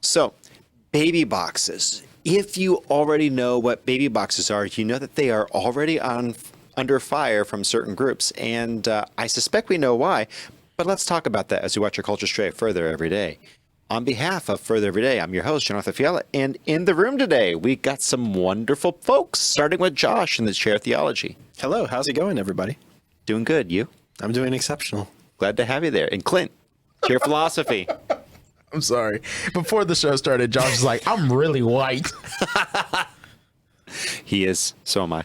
So, baby boxes. If you already know what baby boxes are, you know that they are already under fire from certain groups. And I suspect we know why. But let's talk about that as we watch our culture stray further every day. On behalf of Further Every Day, I'm your host, Jonathan Fiala. And in the room today, we got some wonderful folks, starting with Josh in the chair of Theology. Hello, how's it going, everybody? Doing good. You? I'm doing exceptional. Glad to have you there. And Clint, chair of Philosophy. I'm sorry. Before the show started, Josh was like, I'm really white. He is. So am I.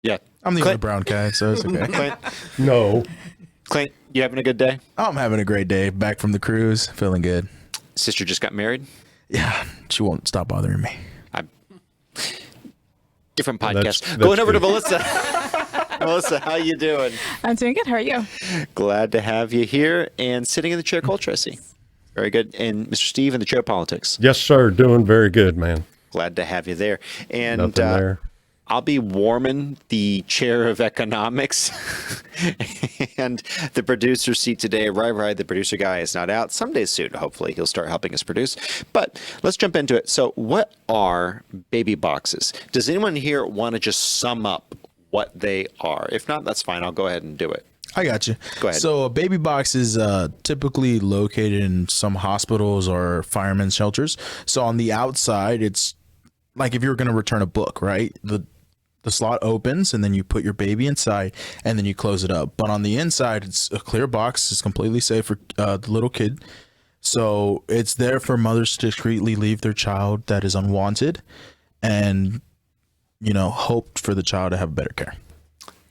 Yeah. I'm the only brown guy, so it's okay. Clint, No. Clint, you having a good day? I'm having a great day. Back from the cruise. Feeling good. Sister just got married. Yeah, she won't stop bothering me. Different podcast. That's Going over to good. Melissa. Melissa, how you doing? I'm doing good. How are you? Glad to have you here and sitting in the chair of culture, I see. Very good. And Mr. Steve in the chair of politics. Yes, sir. Doing very good, man. Glad to have you there. And Nothing there. I'll be warming the chair of economics and the producer seat today. Right, the producer guy is not out. Someday soon, hopefully, he'll start helping us produce. But let's jump into it. So what are baby boxes? Does anyone here want to just sum up what they are? If not, that's fine. I'll go ahead and do it. I got you. Go ahead. So a baby box is typically located in some hospitals or firemen's shelters. So on the outside, it's like if you were going to return a book, right? The slot opens and then you put your baby inside and then you close it up. But on the inside, it's a clear box. It's completely safe for the little kid. So it's there for mothers to discreetly leave their child that is unwanted and, hoped for the child to have better care.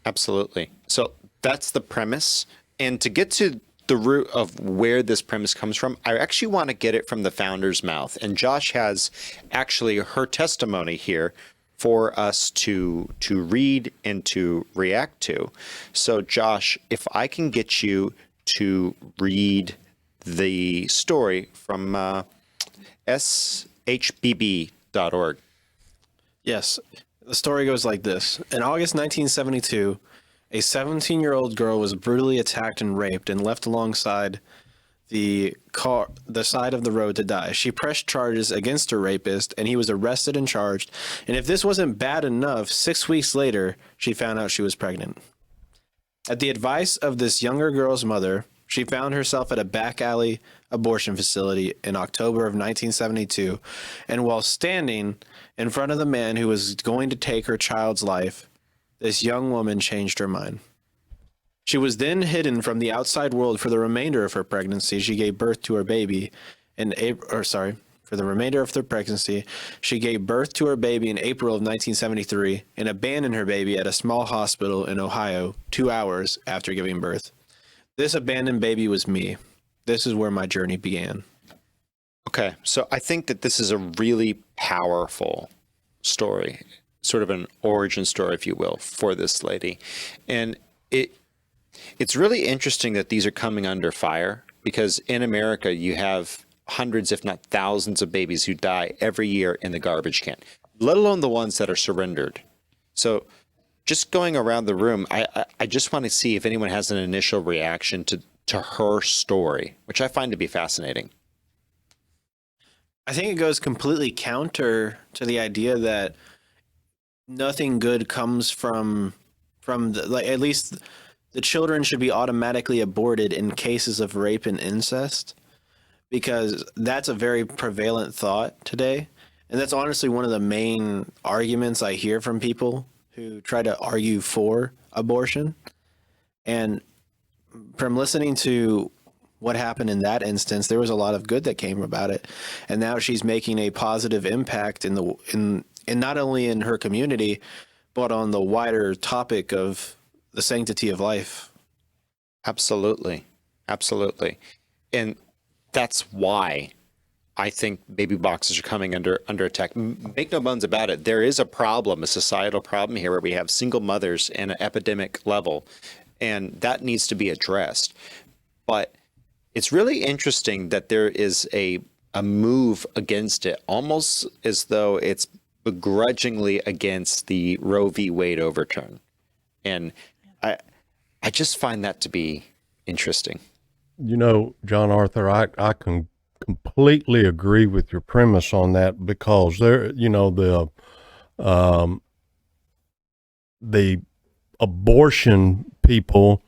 Absolutely. So that's the premise. And to get to the root of where this premise comes from, I actually want to get it from the founder's mouth. And Josh has actually her testimony here for us to read and to react to. So Josh, if I can get you to read the story from shbb.org. Yes, the story goes like this. In August 1972, a 17-year-old girl was brutally attacked and raped and left alongside the side of the road to die. She pressed charges against her rapist, and he was arrested and charged. And if this wasn't bad enough, 6 weeks later, she found out she was pregnant. At the advice of this younger girl's mother, she found herself at a back alley abortion facility in October of 1972, and while standing in front of the man who was going to take her child's life, this young woman changed her mind. She was then hidden from the outside world for the remainder of her pregnancy. She gave birth to her baby for the remainder of their pregnancy. She gave birth to her baby in April of 1973 and abandoned her baby at a small hospital in Ohio 2 hours after giving birth. This abandoned baby was me. This is where my journey began. Okay, so I think that this is a really powerful story, sort of an origin story, if you will, for this lady. And it's really interesting that these are coming under fire because in America, you have hundreds, if not thousands of babies who die every year in the garbage can, let alone the ones that are surrendered. So just going around the room, I just want to see if anyone has an initial reaction to her story, which I find to be fascinating. I think it goes completely counter to the idea that nothing good comes from at least the children should be automatically aborted in cases of rape and incest, because that's a very prevalent thought today. And that's honestly one of the main arguments I hear from people who try to argue for abortion. And from listening to what happened in that instance, there was a lot of good that came about it. And now she's making a positive impact in not only in her community, but on the wider topic of the sanctity of life. Absolutely. Absolutely. And that's why I think baby boxes are coming under attack. Make no bones about it. There is a problem, a societal problem here where we have single mothers in an epidemic level, and that needs to be addressed. But it's really interesting that there is a move against it, almost as though it's begrudgingly against the Roe v. Wade overturn. And I just find that to be interesting. You know, John Arthur, I can completely agree with your premise on that because the abortion people,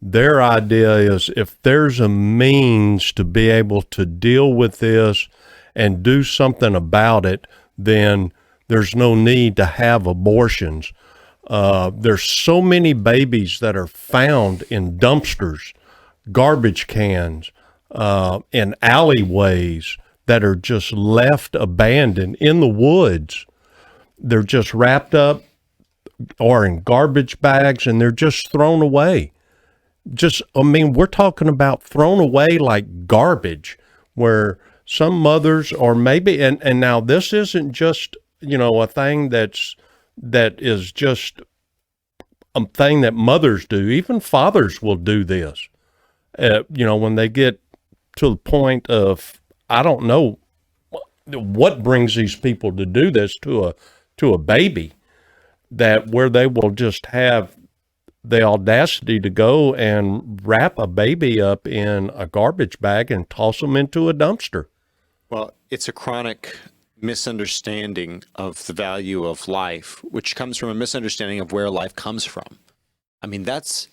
their idea is if there's a means to be able to deal with this and do something about it, then there's no need to have abortions. There's so many babies that are found in dumpsters, garbage cans, in alleyways that are just left abandoned in the woods. They're just wrapped up or in garbage bags and they're just thrown away. We're talking about thrown away like garbage, where some mothers or maybe, and now this isn't just, a thing that is just a thing that mothers do. Even fathers will do this. When they get to the point of, I don't know what brings these people to do this to a baby, that where they will just have the audacity to go and wrap a baby up in a garbage bag and toss them into a dumpster. Well, it's a chronic misunderstanding of the value of life, which comes from a misunderstanding of where life comes from. I mean, that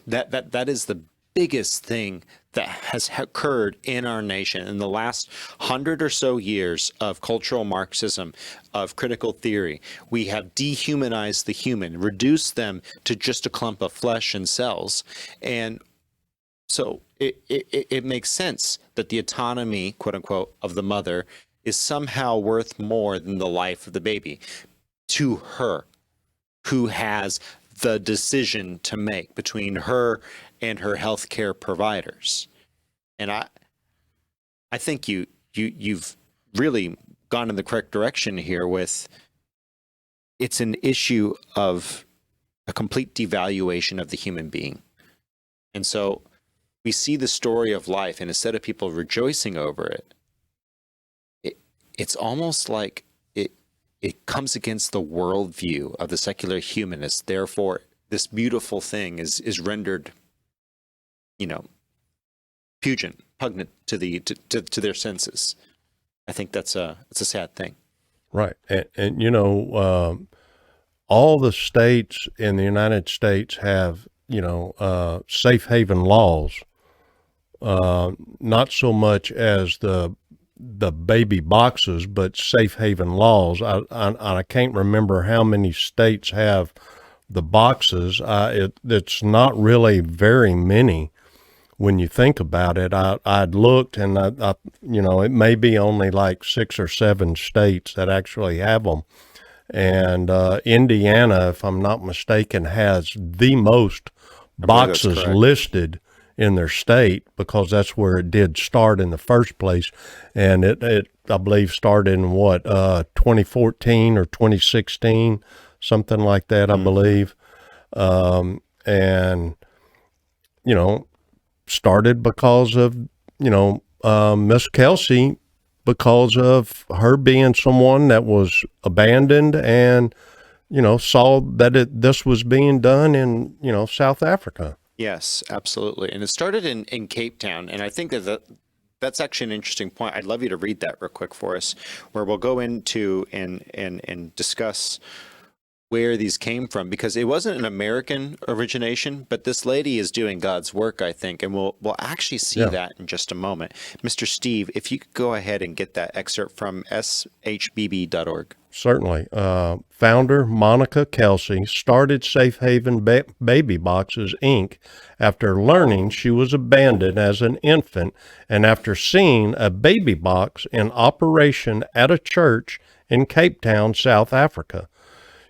is the biggest thing that has occurred in our nation in the last 100 or so years of cultural Marxism, of critical theory. We have dehumanized the human, reduced them to just a clump of flesh and cells. And so it makes sense that the autonomy, quote unquote, of the mother is somehow worth more than the life of the baby to her, who has the decision to make between her and her healthcare providers. And I think you've really gone in the correct direction here with, it's an issue of a complete devaluation of the human being. And so we see the story of life, and instead of people rejoicing over it, it's almost like it comes against the worldview of the secular humanist. Therefore, this beautiful thing is rendered, pugnant to their senses. I think it's a sad thing. Right. And all the states in the United States have, safe haven laws. Not so much as the baby boxes, but safe haven laws. I can't remember how many states have the boxes. It's not really very many when you think about it. I'd looked, and it may be only like 6 or 7 states that actually have them. And Indiana, if I'm not mistaken, has the most boxes listed in their state, because that's where it did start in the first place. And it I believe started in 2014 or 2016, something like that, I believe. And started because of Miss Kelsey, because of her being someone that was abandoned and saw that this was being done in South Africa. Yes, absolutely. And it started in Cape Town. And I think that's actually an interesting point. I'd love you to read that real quick for us, where we'll go into and discuss where these came from, because it wasn't an American origination, but this lady is doing God's work, I think. And we'll actually see that in just a moment. Mr. Steve, if you could go ahead and get that excerpt from shbb.org. Certainly. Founder Monica Kelsey started Safe Haven Baby Boxes, Inc. after learning she was abandoned as an infant and after seeing a baby box in operation at a church in Cape Town, South Africa.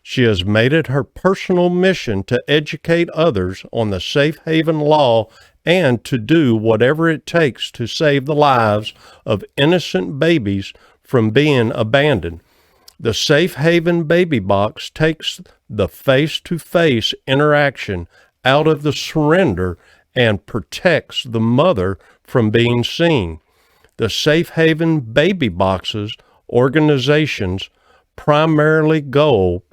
She has made it her personal mission to educate others on the safe haven law and to do whatever it takes to save the lives of innocent babies from being abandoned. The Safe Haven Baby Box takes the face-to-face interaction out of the surrender and protects the mother from being seen. The Safe Haven Baby Boxes organization's primary goal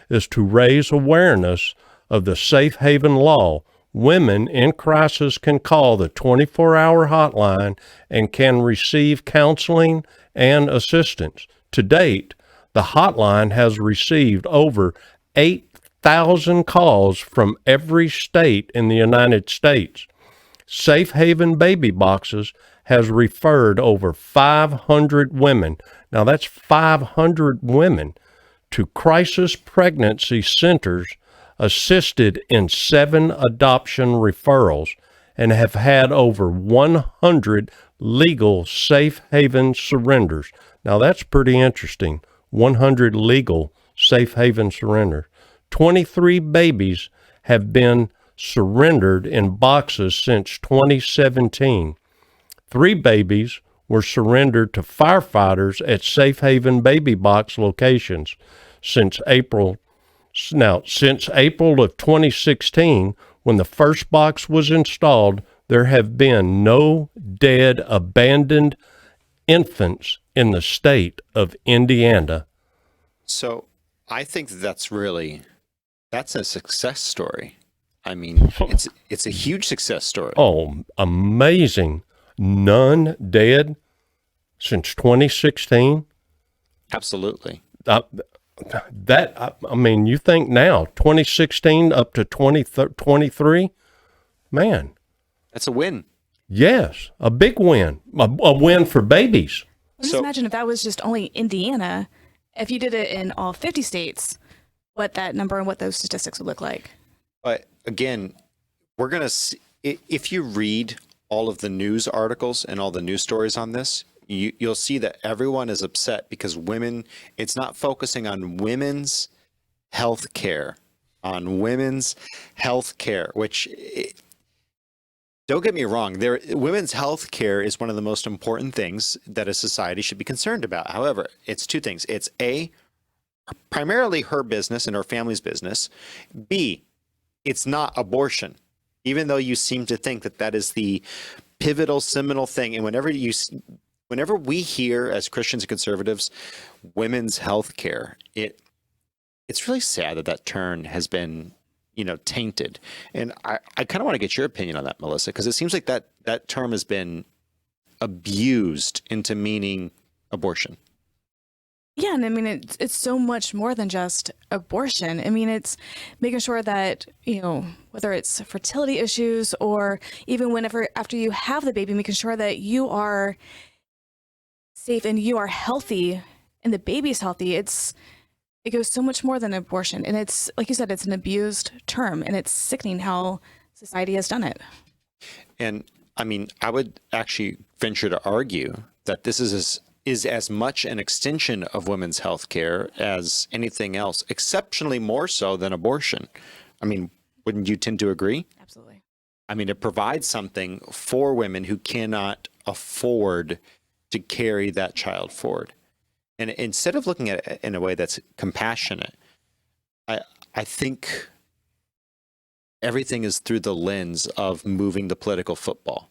is to raise awareness of the Safe Haven law, women in crisis can call the 24-hour hotline and can receive counseling and assistance. To date, the hotline has received over 8,000 calls from every state in the United States. Safe Haven Baby Boxes has referred over 500 women. Now that's 500 women to crisis pregnancy centers, assisted in 7 adoption referrals, and have had over 100 legal safe haven surrenders. Now that's pretty interesting. 100 legal safe haven surrenders. 23 babies have been surrendered in boxes since 2017. 3 babies were surrendered to firefighters at Safe Haven Baby Box locations since April. Now, since April of 2016, when the first box was installed, there have been no dead, abandoned infants in the state of Indiana. So I think that's a success story. I mean, it's a huge success story. Oh, amazing. None dead since 2016. Absolutely. I mean, you think now, 2016 up to 2023, man. That's a win. Yes, a big win, a win for babies. Just imagine if that was just only Indiana, if you did it in all 50 states, what that number and what those statistics would look like. But again, we're going to see, if you read all of the news articles and all the news stories on this, you'll see that everyone is upset because it's not focusing on women's health care, which, don't get me wrong, women's health care is one of the most important things that a society should be concerned about. However, it's 2 things. It's A, primarily her business and her family's business. B, it's not abortion, even though you seem to think that that is the pivotal, seminal thing. And whenever we hear as Christians and conservatives, women's health care, it's really sad that term has been, tainted. And I kind of want to get your opinion on that, Melissa, because it seems like that term has been abused into meaning abortion. Yeah, and I mean, it's so much more than just abortion. I mean, it's making sure that, whether it's fertility issues or even after you have the baby, making sure that you are safe and you are healthy and the baby's healthy. It goes so much more than abortion. And it's, like you said, it's an abused term, and it's sickening how society has done it. And I mean, I would actually venture to argue that this is as much an extension of women's health care as anything else, exceptionally more so than abortion. I mean, wouldn't you tend to agree? Absolutely. I mean, it provides something for women who cannot afford to carry that child forward. And instead of looking at it in a way that's compassionate, I think everything is through the lens of moving the political football.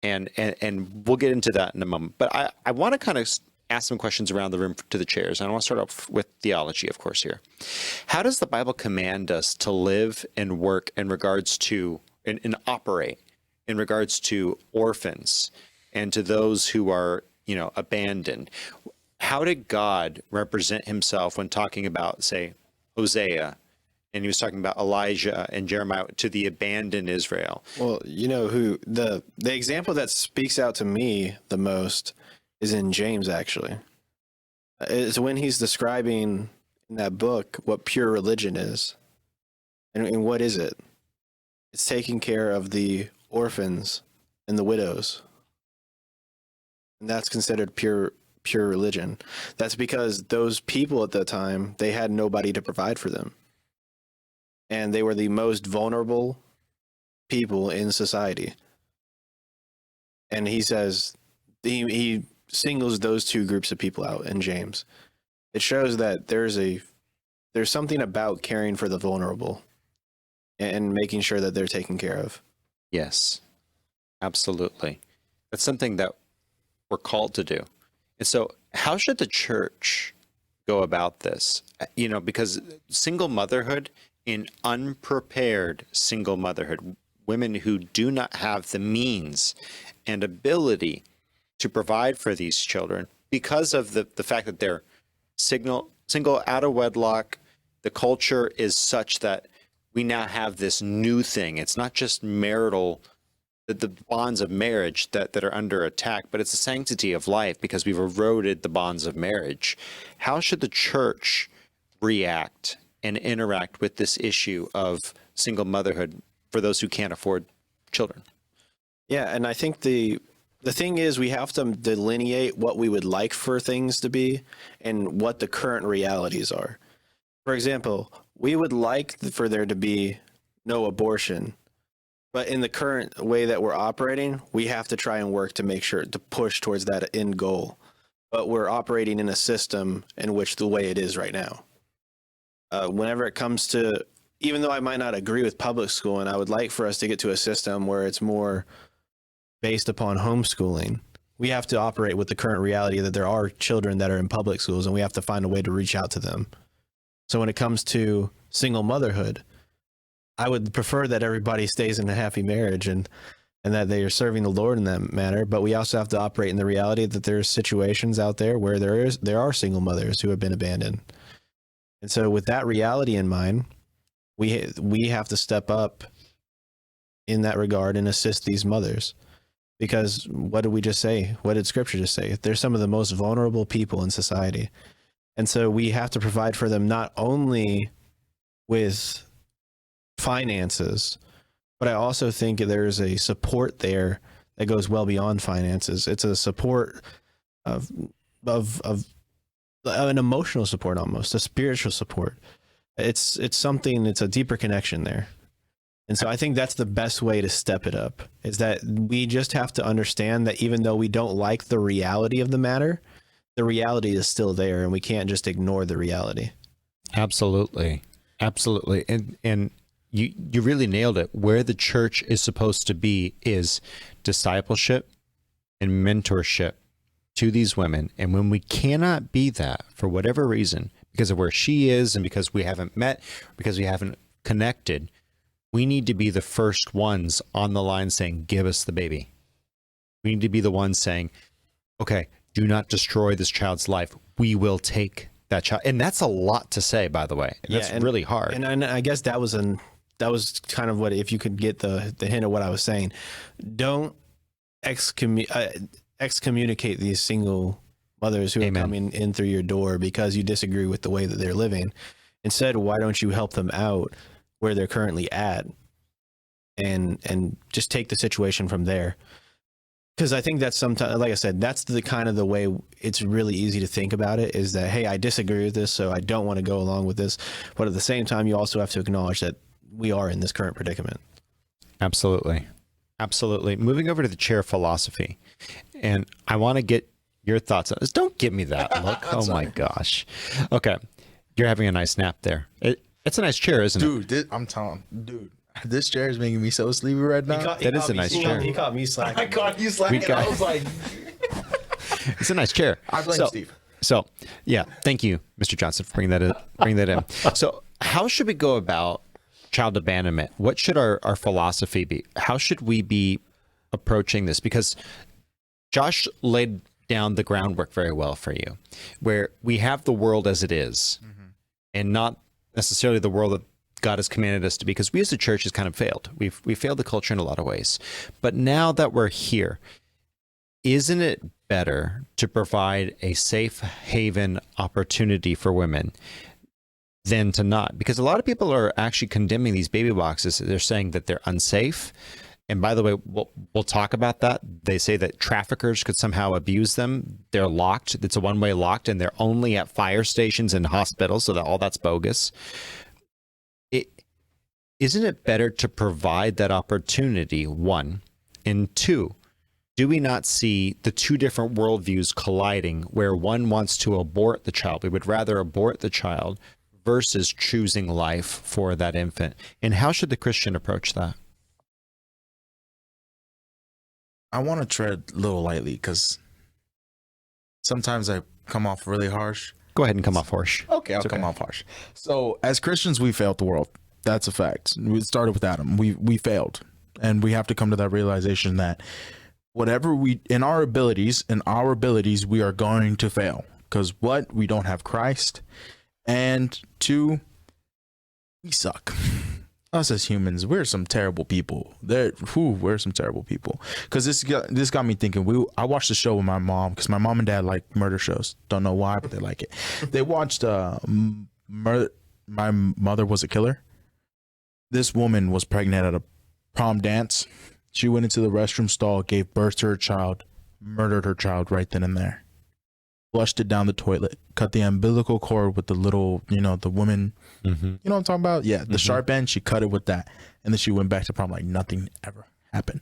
And we'll get into that in a moment. But I want to kind of ask some questions around the room to the chairs. And I want to start off with theology, of course, here. How does the Bible command us to live and work in regards to, and operate in regards to orphans and to those who are, abandoned? How did God represent himself when talking about, say, Hosea, and he was talking about Elijah and Jeremiah, to the abandoned Israel? Well, who the example that speaks out to me the most is in James, actually. It's when he's describing in that book what pure religion is. And what is it? It's taking care of the orphans and the widows. And that's considered pure religion. That's because those people at the time, they had nobody to provide for them. And they were the most vulnerable people in society. And he says, he singles those 2 groups of people out in James. It shows that there's something about caring for the vulnerable and making sure that they're taken care of. Yes, absolutely. That's something that we're called to do. And so how should the church go about this? Because single motherhood in unprepared single motherhood, women who do not have the means and ability to provide for these children because of the fact that they're single out of wedlock. The culture is such that we now have this new thing. It's not just marital, the bonds of marriage that are under attack, but it's the sanctity of life because we've eroded the bonds of marriage. How should the church react and interact with this issue of single motherhood for those who can't afford children? Yeah, and I think the thing is we have to delineate what we would like for things to be and what the current realities are. For example, we would like for there to be no abortion, but in the current way that we're operating, we have to try and work to make sure to push towards that end goal. But we're operating in a system in which the way it is right now. Whenever it comes to, even though I might not agree with public school, and I would like for us to get to a system where it's more based upon homeschooling, we have to operate with the current reality that there are children that are in public schools and we have to find a way to reach out to them. So when it comes to single motherhood, I would prefer that everybody stays in a happy marriage and that they are serving the Lord in that manner. But we also have to operate in the reality that there's situations out there where there are single mothers who have been abandoned. And so with that reality in mind, we have to step up in that regard and assist these mothers. Because what did we just say? What did Scripture just say? They're some of the most vulnerable people in society. And so we have to provide for them not only with finances, but I also think there's a support there that goes well beyond finances. It's a support of an emotional support, almost a spiritual support. It's something, it's a deeper connection there. And so I think that's the best way to step it up, is that we just have to understand that even though we don't like the reality of the matter, the reality is still there and we can't just ignore the reality. Absolutely. Absolutely. And you really nailed it. Where the church is supposed to be is discipleship and mentorship to these women. And when we cannot be that for whatever reason, because of where she is and because we haven't met, because we haven't connected, we need to be the first ones on the line saying, give us the baby. We need to be the ones saying, okay, do not destroy this child's life. We will take that child. And that's a lot to say, by the way. That's really hard. And I guess that was kind of what, if you could get the hint of what I was saying, don't excommunicate these single mothers who Amen. are coming in through your door because you disagree with the way that they're living. Instead, why don't you help them out where they're currently at and just take the situation from there? Because I think that's sometimes, like I said, that's the kind of the way it's really easy to think about it, is that, hey, I disagree with this, so I don't want to go along with this. But at the same time, you also have to acknowledge that we are in this current predicament. Absolutely. Absolutely. Moving over to the chair philosophy. And I want to get your thoughts on this. Don't give me that look. Oh my gosh. Okay. You're having a nice nap there. It's a nice chair, isn't it? Dude, I'm telling dude, this chair is making me so sleepy right now. That is a nice chair. He caught me slacking. I caught you slacking. I was like, It's a nice chair. I blame Steve. So, yeah, thank you, Mr. Johnson, for bringing that in. So, how should we go about child abandonment? What should our philosophy be? How should we be approaching this? Because Josh laid down the groundwork very well for you, where we have the world as it is, and not necessarily the world that God has commanded us to be, because we as a church has kind of failed. We've failed the culture in a lot of ways. But now that we're here, isn't it better to provide a safe haven opportunity for women than to not? Because a lot of people are actually condemning these baby boxes. They're saying that they're unsafe. And by the way, we'll talk about that. They say that traffickers could somehow abuse them. They're locked. It's a one-way locked, and they're only at fire stations and hospitals, so that all that's bogus. Isn't it better to provide that opportunity, one? And two, do we not see the two different worldviews colliding, where one wants to abort the child? We would rather abort the child versus choosing life for that infant. And how should the Christian approach that? I want to tread a little lightly because sometimes I come off really harsh. Go ahead and come off harsh. Okay, I'll come off harsh. So as Christians, we failed the world. That's a fact. We started with Adam. We failed, and we have to come to that realization that whatever we in our abilities, we are going to fail. Because what? We don't have Christ, and two, we suck. Us as humans, we're some terrible people. We're some terrible people. Because this got me thinking. I watched the show with my mom because my mom and dad like murder shows. Don't know why, but they like it. They watched My Mother Was a Killer. This woman was pregnant at a prom dance. She went into the restroom stall, gave birth to her child, murdered her child right then and there. Flushed it down the toilet, cut the umbilical cord with the little, the woman, you know what I'm talking about? Yeah, the sharp end, she cut it with that. And then she went back to prom like nothing ever happened.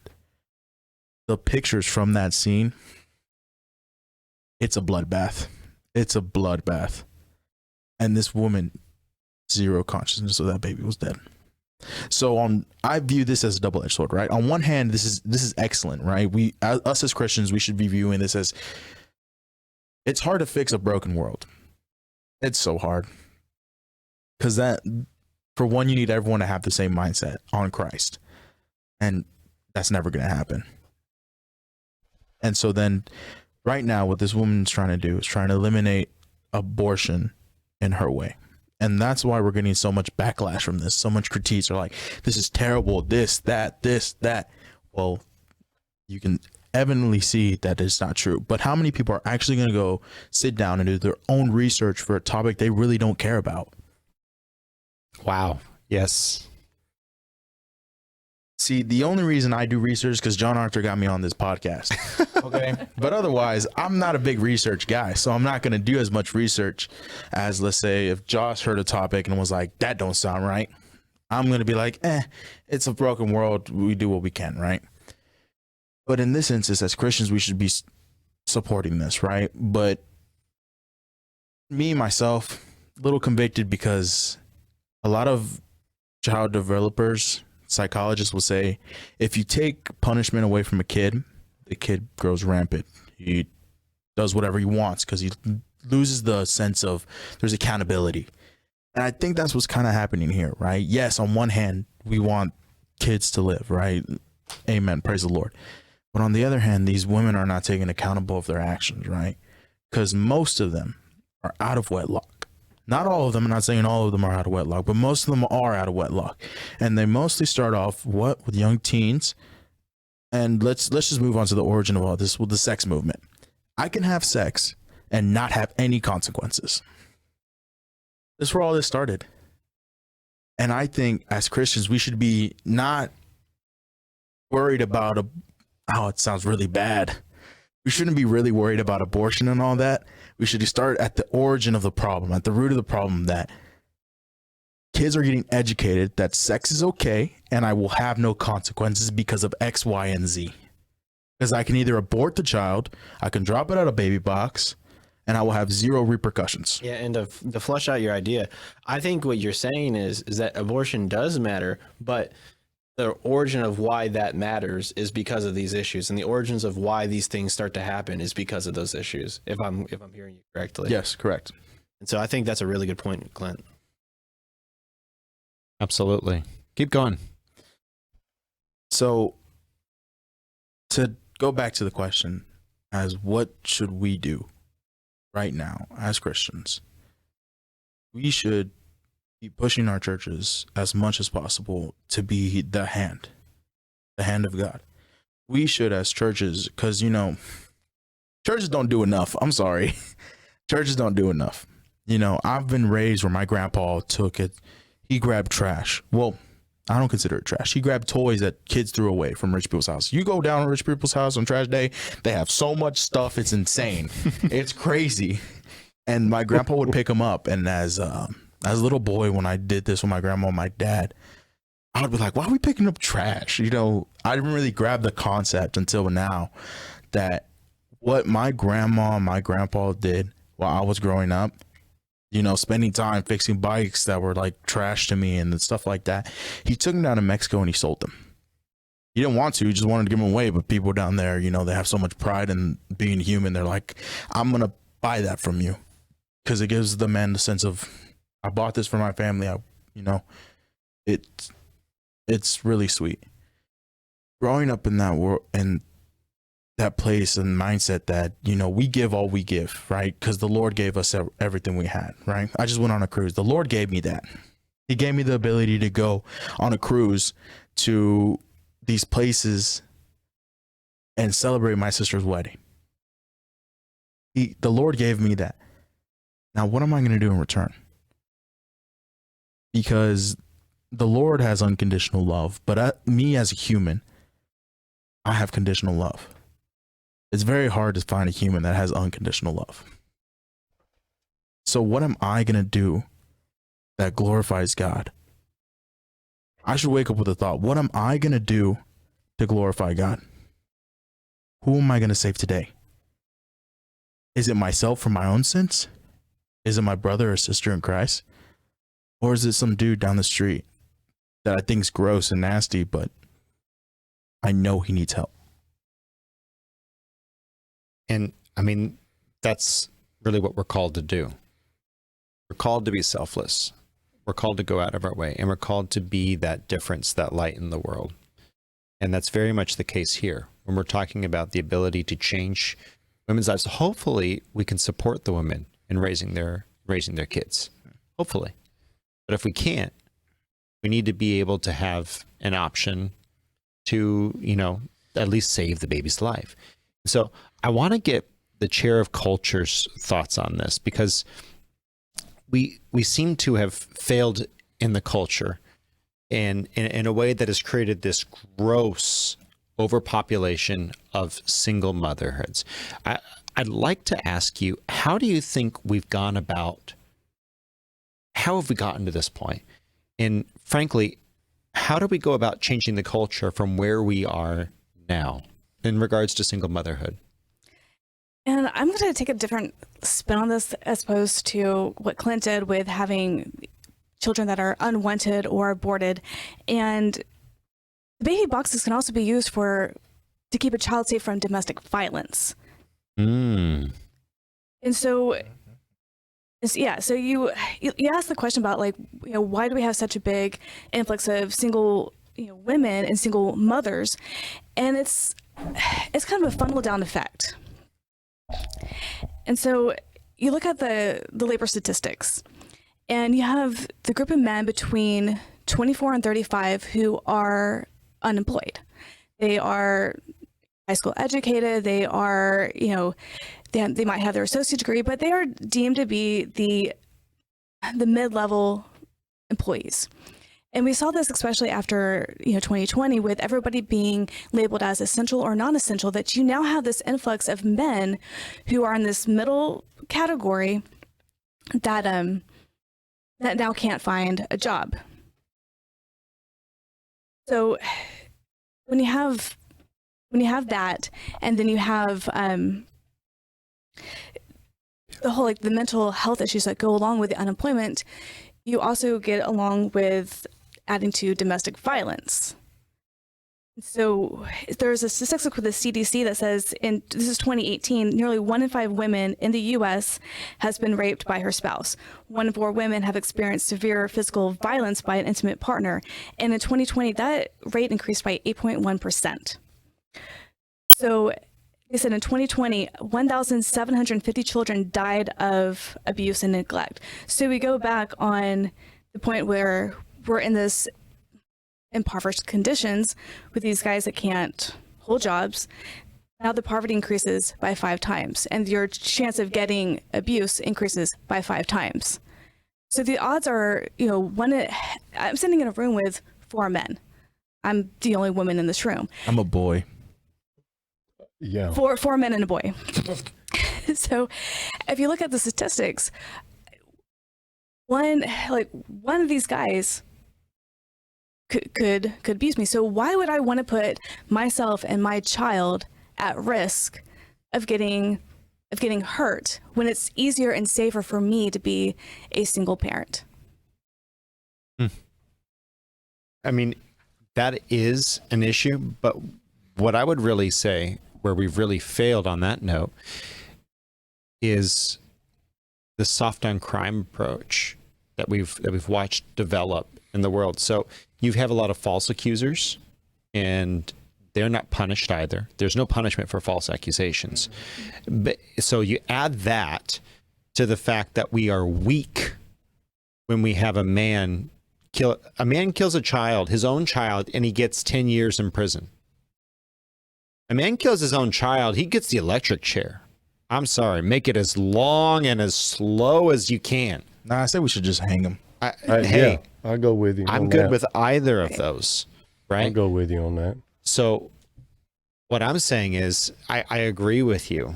The pictures from that scene, it's a bloodbath. It's a bloodbath. And this woman, zero consciousness of that baby was dead. So I view this as a double-edged sword, right? On one hand, this is excellent, right? Us as Christians, we should be viewing this as, it's hard to fix a broken world. It's so hard. Because for one, you need everyone to have the same mindset on Christ. And that's never going to happen. And so then, right now, what this woman's trying to do is trying to eliminate abortion in her way. And that's why we're getting so much backlash from this. So much critiques are like, this is terrible, this, that. Well, you can evidently see that it's not true. But how many people are actually going to go sit down and do their own research for a topic they really don't care about? Wow. Yes. See, the only reason I do research is because John Arthur got me on this podcast. Okay. But otherwise, I'm not a big research guy. So I'm not going to do as much research as, let's say, if Josh heard a topic and was like, that don't sound right. I'm going to be like, it's a broken world. We do what we can, right? But in this instance, as Christians, we should be supporting this, right? But me, myself, a little convicted because a lot of child developers, psychologists will say, if you take punishment away from a kid, the kid grows rampant. He does whatever he wants because he loses the sense of there's accountability. And I think that's what's kind of happening here, right? Yes, on one hand, we want kids to live, right? Amen. Praise the Lord. But on the other hand, these women are not taken accountable of their actions, right? Because most of them are out of wedlock. Not all of them. I'm not saying all of them are out of wedlock, but most of them are out of wedlock. And they mostly start off with young teens. And let's just move on to the origin of all this with the sex movement. I can have sex and not have any consequences. That's where all this started. And I think as Christians, we should be not worried about it sounds really bad. We shouldn't be really worried about abortion and all that. We should start at the origin of the problem, at the root of the problem, that kids are getting educated that sex is okay and I will have no consequences because of X, Y, and Z. Because I can either abort the child, I can drop it out of baby box, and I will have zero repercussions. Yeah, and to flesh out your idea, I think what you're saying is that abortion does matter, but the origin of why that matters is because of these issues, and the origins of why these things start to happen is because of those issues. If I'm hearing you correctly. Yes, correct. And so I think that's a really good point, Clint. Absolutely. Keep going. So to go back to the question as what should we do right now as Christians? We should be pushing our churches as much as possible to be the hand of God. We should, as churches, because churches don't do enough. I'm sorry. Churches don't do enough. I've been raised where my grandpa he grabbed trash. Well, I don't consider it trash. He grabbed toys that kids threw away from rich people's house. You go down to rich people's house on trash day, they have so much stuff. It's insane. It's crazy. And my grandpa would pick them up. And as a little boy, when I did this with my grandma and my dad, I would be like, why are we picking up trash? I didn't really grab the concept until now that what my grandma and my grandpa did while I was growing up, spending time fixing bikes that were like trash to me and stuff like that. He took them down to Mexico and he sold them. He didn't want to, he just wanted to give them away. But people down there, they have so much pride in being human. They're like, I'm going to buy that from you. Because it gives the man the sense of, I bought this for my family. it's really sweet. Growing up in that world and that place and mindset that, you know, we give all we give, right? Because the Lord gave us everything we had, right? I just went on a cruise. The Lord gave me that. He gave me the ability to go on a cruise to these places and celebrate my sister's wedding. The Lord gave me that. Now, what am I going to do in return? Because the Lord has unconditional love, but me as a human, I have conditional love. It's very hard to find a human that has unconditional love. So what am I going to do that glorifies God? I should wake up with a thought. What am I going to do to glorify God? Who am I going to save today? Is it myself from my own sins? Is it my brother or sister in Christ? Or is it some dude down the street that I think is gross and nasty, but I know he needs help? And I mean, that's really what we're called to do. We're called to be selfless. We're called to go out of our way, and we're called to be that difference, that light in the world. And that's very much the case here when we're talking about the ability to change women's lives. Hopefully we can support the women in raising their kids. Hopefully. But if we can't, we need to be able to have an option to, you know, at least save the baby's life. So I want to get the chair of culture's thoughts on this, because we seem to have failed in the culture and in a way that has created this gross overpopulation of single motherhoods. I'd like to ask you, how do you think we've gone about, how have we gotten to this point? And frankly, how do we go about changing the culture from where we are now in regards to single motherhood? And I'm going to take a different spin on this as opposed to what Clint did with having children that are unwanted or aborted. And the baby boxes can also be used to keep a child safe from domestic violence. Mm. And so, yeah, so you asked the question about, like, you know, why do we have such a big influx of single, you know, women and single mothers? And it's kind of a funnel down effect. And so you look at the labor statistics, and you have the group of men between 24 and 35 who are unemployed. They are high school educated. They are, you know, they might have their associate degree, but they are deemed to be the mid-level employees. And we saw this especially after, you know, 2020, with everybody being labeled as essential or non-essential, that you now have this influx of men who are in this middle category that now can't find a job. So when you have that, and then you have the whole, like, the mental health issues that go along with the unemployment, you also get along with adding to domestic violence. So there's a statistic with the CDC that says, this is 2018, nearly 1 in 5 women in the U.S. has been raped by her spouse. 1 in 4 women have experienced severe physical violence by an intimate partner. And in 2020, that rate increased by 8.1%. So they said in 2020, 1,750 children died of abuse and neglect. So we go back on the point where we're in this impoverished conditions with these guys that can't hold jobs. Now the poverty increases by 5 times, and your chance of getting abuse increases by 5 times. So the odds are, you know, I'm sitting in a room with 4 men. I'm the only woman in this room. I'm a boy. Yeah. Four men and a boy. So if you look at the statistics, one of these guys could abuse me. So why would I want to put myself and my child at risk of getting hurt when it's easier and safer for me to be a single parent? I mean, that is an issue, but what I would really say, where we've really failed on that note, is the soft on crime approach that we've watched develop in the world. So you have a lot of false accusers, and they're not punished either. There's no punishment for false accusations. But, so you add that to the fact that we are weak when we have a man kills a child, his own child, and he gets 10 years in prison. A man kills his own child, he gets the electric chair. I'm sorry, make it as long and as slow as you can. Nah, I say we should just hang him. Hey, Yeah, I'll go with you. I'm on good that. with either of those, right? I'll go with you on that. So what I'm saying is I agree with you,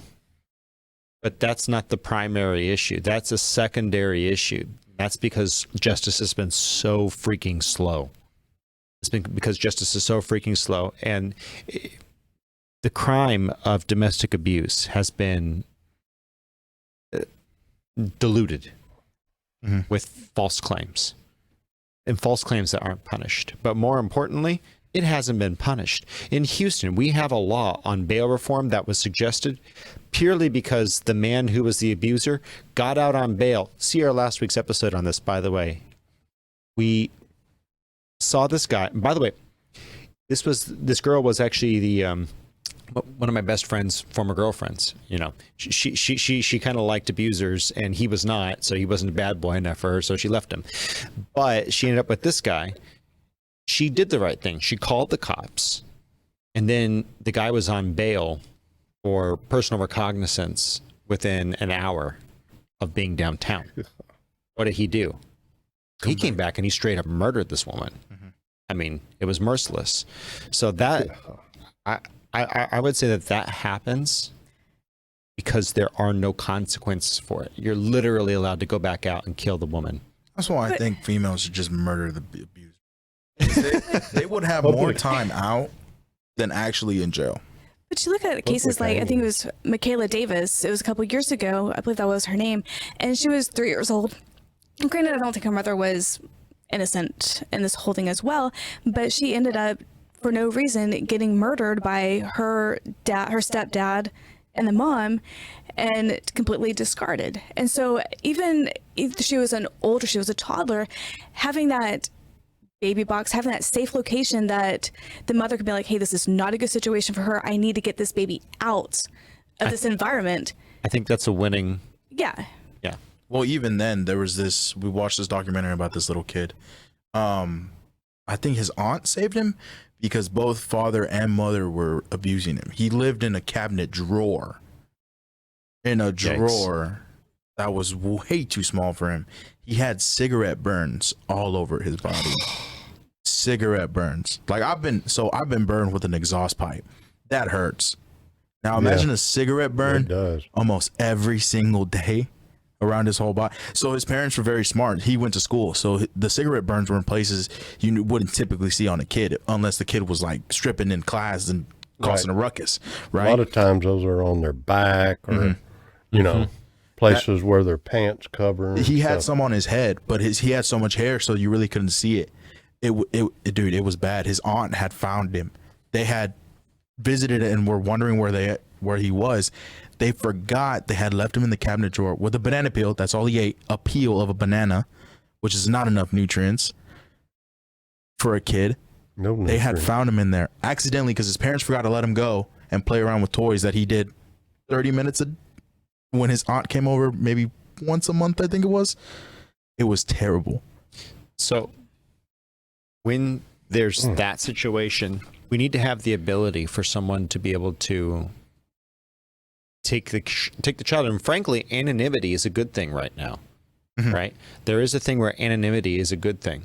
but that's not the primary issue. That's a secondary issue. That's because justice has been so freaking slow. It's been because justice is so freaking slow. And the crime of domestic abuse has been diluted with false claims, and false claims that aren't punished. But more importantly, it hasn't been punished. In Houston, we have a law on bail reform that was suggested purely because the man who was the abuser got out on bail. See our last week's episode on this, by the way. We saw this guy. By the way, this girl was actually the one of my best friend's former girlfriends. You know, she kind of liked abusers, and he was not, so he wasn't a bad boy enough for her, so she left him. But she ended up with this guy. She did the right thing. She called the cops, and then the guy was on bail for personal recognizance within an hour of being downtown. What did he do? He came back and he straight up murdered this woman. I mean, it was merciless. So that I would say that happens because there are no consequences for it. You're literally allowed to go back out and kill the woman. That's why I think females should just murder the abuser. They would have more time out than actually in jail. But you look at cases like, I think it was Michaela Davis. It was a couple of years ago. I believe that was her name. And she was 3 years old. And granted, I don't think her mother was innocent in this whole thing as well. But she ended up, for no reason, getting murdered by her dad, her stepdad, and the mom, and completely discarded. And so even if she was an older, she was a toddler, having that baby box, having that safe location that the mother could be like, hey, this is not a good situation for her. I need to get this baby out of this environment. I think that's a winning. Yeah. Yeah. Well, even then, we watched this documentary about this little kid. I think his aunt saved him because both father and mother were abusing him. He lived in a cabinet drawer. Drawer that was way too small for him. He had cigarette burns all over his body. Cigarette burns. Like I've been burned with an exhaust pipe. That hurts. Now imagine a cigarette burn It does. almost every single day around his whole body. So his parents were very smart. He went to school. So the cigarette burns were in places you wouldn't typically see on a kid unless the kid was like stripping in class and causing a ruckus, right? A lot of times those are on their back or, you know, places where their pants cover. And He had stuff. some on his head, but he had so much hair, so you really couldn't see it. Dude, it was bad. His aunt had found him. They had visited and were wondering where he was. They forgot they had left him in the cabinet drawer with a banana peel. That's all he ate. A peel of a banana, which is not enough nutrients for a kid. No, They had found him in there accidentally because his parents forgot to let him go and play around with toys that he did 30 minutes when his aunt came over, maybe once a month, I think it was. It was terrible. So when there's that situation, we need to have the ability for someone to be able to take the child. And frankly, anonymity is a good thing right now, right? There is a thing where anonymity is a good thing.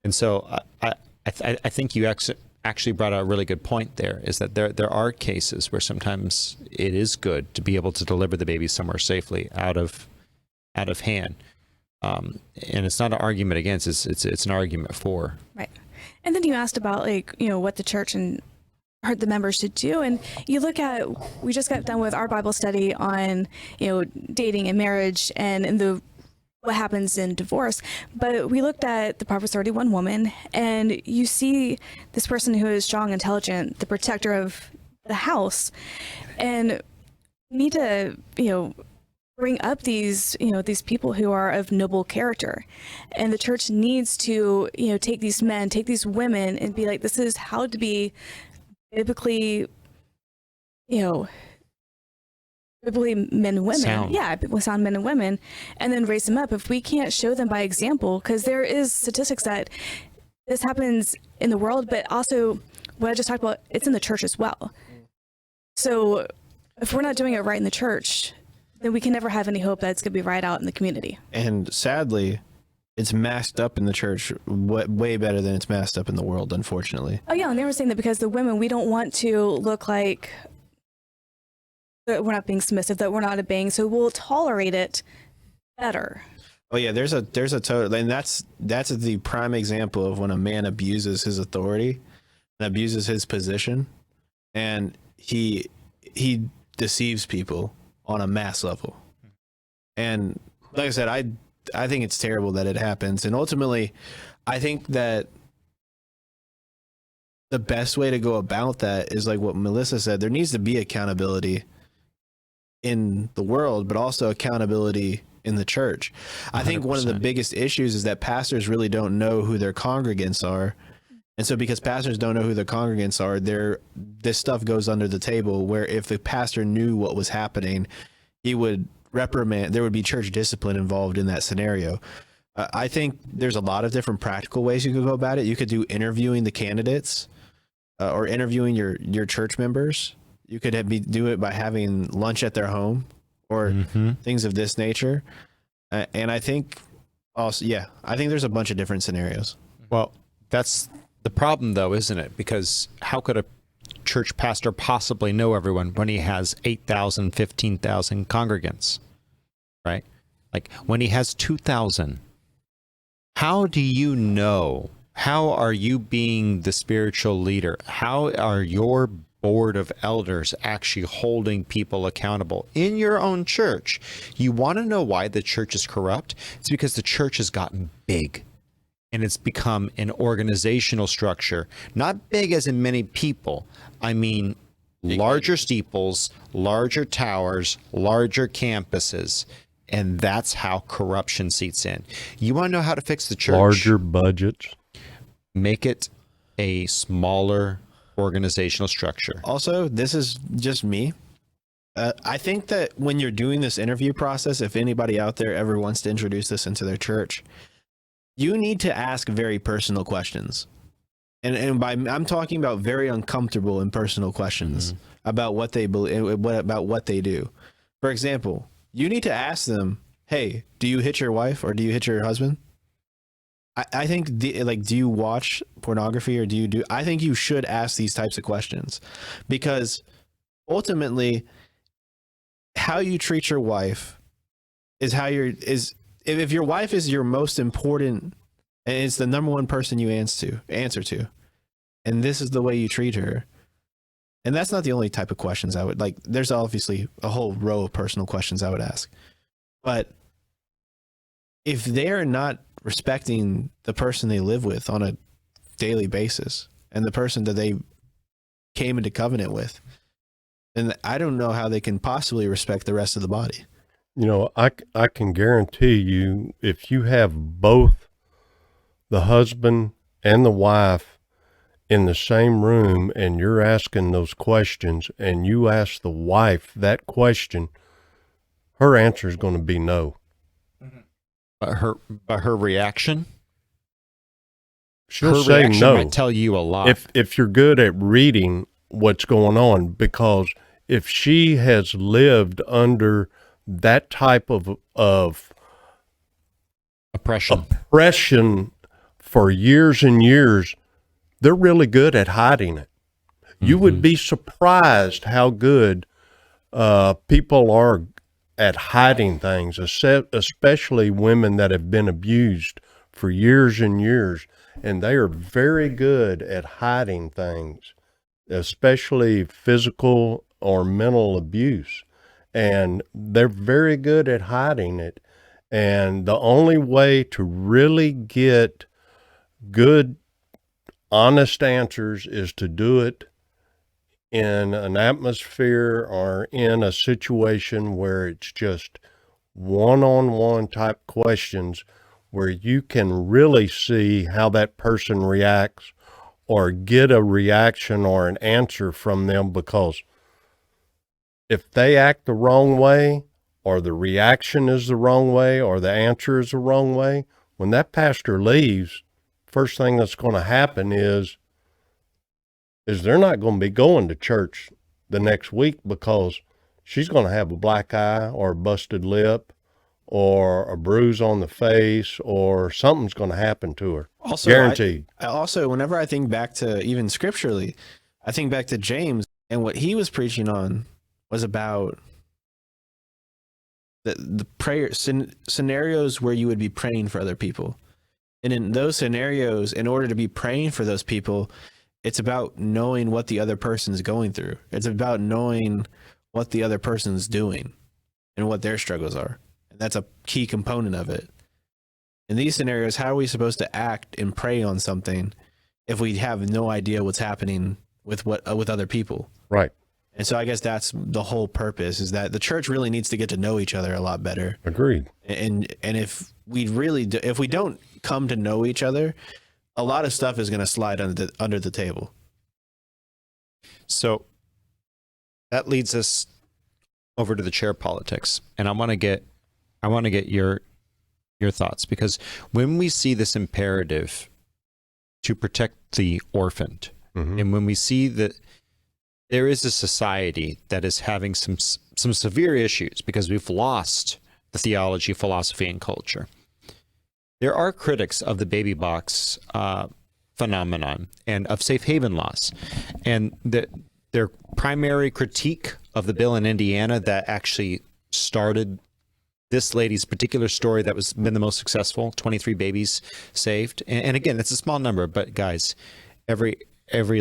And so I think you actually brought out a really good point there, is that there are cases where sometimes it is good to be able to deliver the baby somewhere safely out of hand. And it's not an argument against, it's an argument for. Right. And then you asked about what the church and the members should do. And you look at, we just got done with our Bible study on, dating and marriage and what happens in divorce. But we looked at the Proverbs 31 woman, and you see this person who is strong, intelligent, the protector of the house, and need to, bring up these, these people who are of noble character. And the church needs to, take these men, take these women and be like, this is how to be biblically, biblically men and women. Sound. Yeah, biblically sound men and women, and then raise them up. If we can't show them by example, because there is statistics that this happens in the world, but also what I just talked about, it's in the church as well. So if we're not doing it right in the church, then we can never have any hope that it's going to be right out in the community. And sadly, it's masked up in the church way better than it's masked up in the world, unfortunately. Oh yeah, and they were saying that because the women, we don't want to look like that we're not being submissive, that we're not obeying, so we'll tolerate it better. Oh yeah, there's a total, and that's the prime example of when a man abuses his authority and abuses his position, and he deceives people on a mass level. And like I said, I think it's terrible that it happens, and ultimately, I think that the best way to go about that is like what Melissa said. There needs to be accountability in the world, but also accountability in the church. I think one of the biggest issues is that pastors really don't know who their congregants are. And so because pastors don't know who their congregants are, this stuff goes under the table, where if the pastor knew what was happening, he would reprimand, there would be church discipline involved in that scenario. I think there's a lot of different practical ways you could go about it. You could do interviewing the candidates or interviewing your church members. You could do it by having lunch at their home or things of this nature. And I think also, I think there's a bunch of different scenarios. Well, that's the problem, though, isn't it? Because how could a church pastor possibly know everyone when he has 8,000, 15,000 congregants, right? Like when he has 2,000, how do you know? How are you being the spiritual leader? How are your board of elders actually holding people accountable in your own church? You want to know why the church is corrupt? It's because the church has gotten big. And it's become an organizational structure, not big as in many people. I mean, larger steeples, larger towers, larger campuses. And that's how corruption seeps in. You want to know how to fix the church? Larger budgets. Make it a smaller organizational structure. Also, this is just me. I think that when you're doing this interview process, if anybody out there ever wants to introduce this into their church, you need to ask very personal questions. And by I'm talking about very uncomfortable and personal questions about what they believe, about what they do. For example, you need to ask them, "Hey, do you hit your wife or do you hit your husband?" I think do you watch pornography or I think you should ask these types of questions, because ultimately how you treat your wife is if your wife is your most important and it's the number one person you answer to, and this is the way you treat her. And that's not the only type of questions I would like. There's obviously a whole row of personal questions I would ask, but if they're not respecting the person they live with on a daily basis and the person that they came into covenant with, then I don't know how they can possibly respect the rest of the body. You know, I can guarantee you, if you have both the husband and the wife in the same room and you're asking those questions and you ask the wife that question, her answer is going to be no. But her reaction? She'll Her say reaction no. might tell you a lot. If you're good at reading what's going on, because if she has lived under that type of oppression for years and years, they're really good at hiding it. You would be surprised how good people are at hiding things, especially women that have been abused for years and years. And they are very good at hiding things, especially physical or mental abuse. And they're very good at hiding it. And the only way to really get good, honest answers is to do it in an atmosphere or in a situation where it's just one-on-one type questions where you can really see how that person reacts or get a reaction or an answer from them, because if they act the wrong way, or the reaction is the wrong way, or the answer is the wrong way, when that pastor leaves, first thing that's going to happen is they're not going to be going to church the next week, because she's going to have a black eye or a busted lip or a bruise on the face, or something's going to happen to her. Also, Guaranteed. I also, whenever I think back to even scripturally, I think back to James, and what he was preaching on was about the prayer scenarios where you would be praying for other people. And in those scenarios, in order to be praying for those people, it's about knowing what the other person's going through. It's about knowing what the other person's doing and what their struggles are. And that's a key component of it. In these scenarios, how are we supposed to act and pray on something if we have no idea what's happening with other people? Right. And so I guess that's the whole purpose, is that the church really needs to get to know each other a lot better. Agreed. And if we really do, if we don't come to know each other, a lot of stuff is going to slide under the table. So that leads us over to the chair politics, and I want to get your thoughts, because when we see this imperative to protect the orphaned, and when we see that there is a society that is having some severe issues because we've lost the theology, philosophy, and culture, there are critics of the baby box phenomenon and of safe haven laws, and their primary critique of the bill in Indiana that actually started this lady's particular story that was been the most successful, 23 babies saved. And again, it's a small number, but guys, every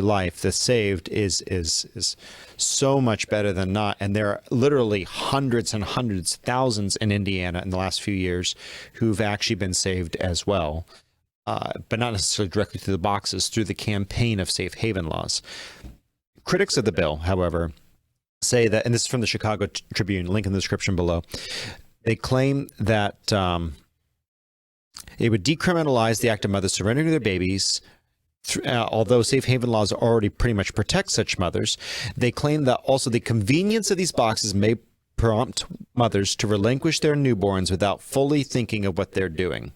life that's saved is so much better than not. And there are literally hundreds and hundreds, thousands in Indiana in the last few years who've actually been saved as well, but not necessarily directly through the boxes, through the campaign of safe haven laws. Critics of the bill, however, say that, and this is from the Chicago Tribune, link in the description below, they claim that it would decriminalize the act of mothers surrendering their babies. Although safe haven laws already pretty much protect such mothers, they claim that also the convenience of these boxes may prompt mothers to relinquish their newborns without fully thinking of what they're doing.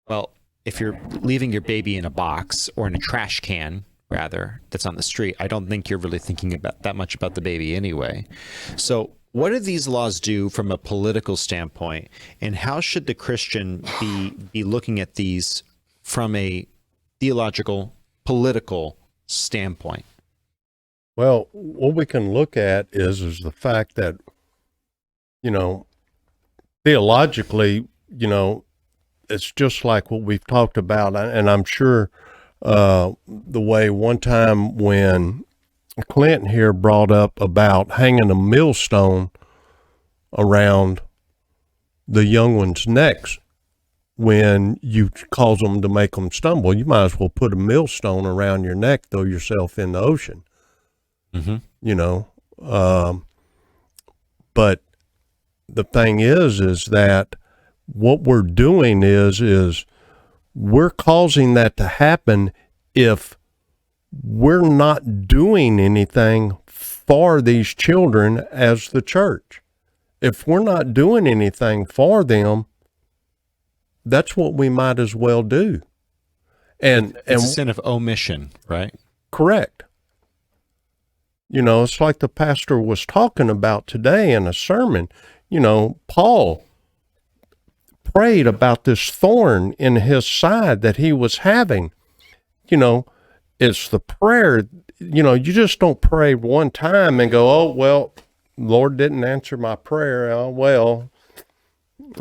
Well, if you're leaving your baby in a box, or in a trash can, rather, that's on the street, I don't think you're really thinking about that much about the baby anyway. So what do these laws do from a political standpoint, and how should the Christian be looking at these from a theological, political standpoint? Well, what we can look at is the fact that, theologically, it's just like what we've talked about. And I'm sure the way one time when Clinton here brought up about hanging a millstone around the young ones' necks, when you cause them to make them stumble, you might as well put a millstone around your neck, throw yourself in the ocean. But the thing is that what we're doing is we're causing that to happen if we're not doing anything for these children as the church. If we're not doing anything for them, that's what we might as well do. And it's a sin of omission, right? Correct. It's like the pastor was talking about today in a sermon. Paul prayed about this thorn in his side that he was having. It's the prayer, you just don't pray one time and go, oh, well, Lord didn't answer my prayer. Oh, well,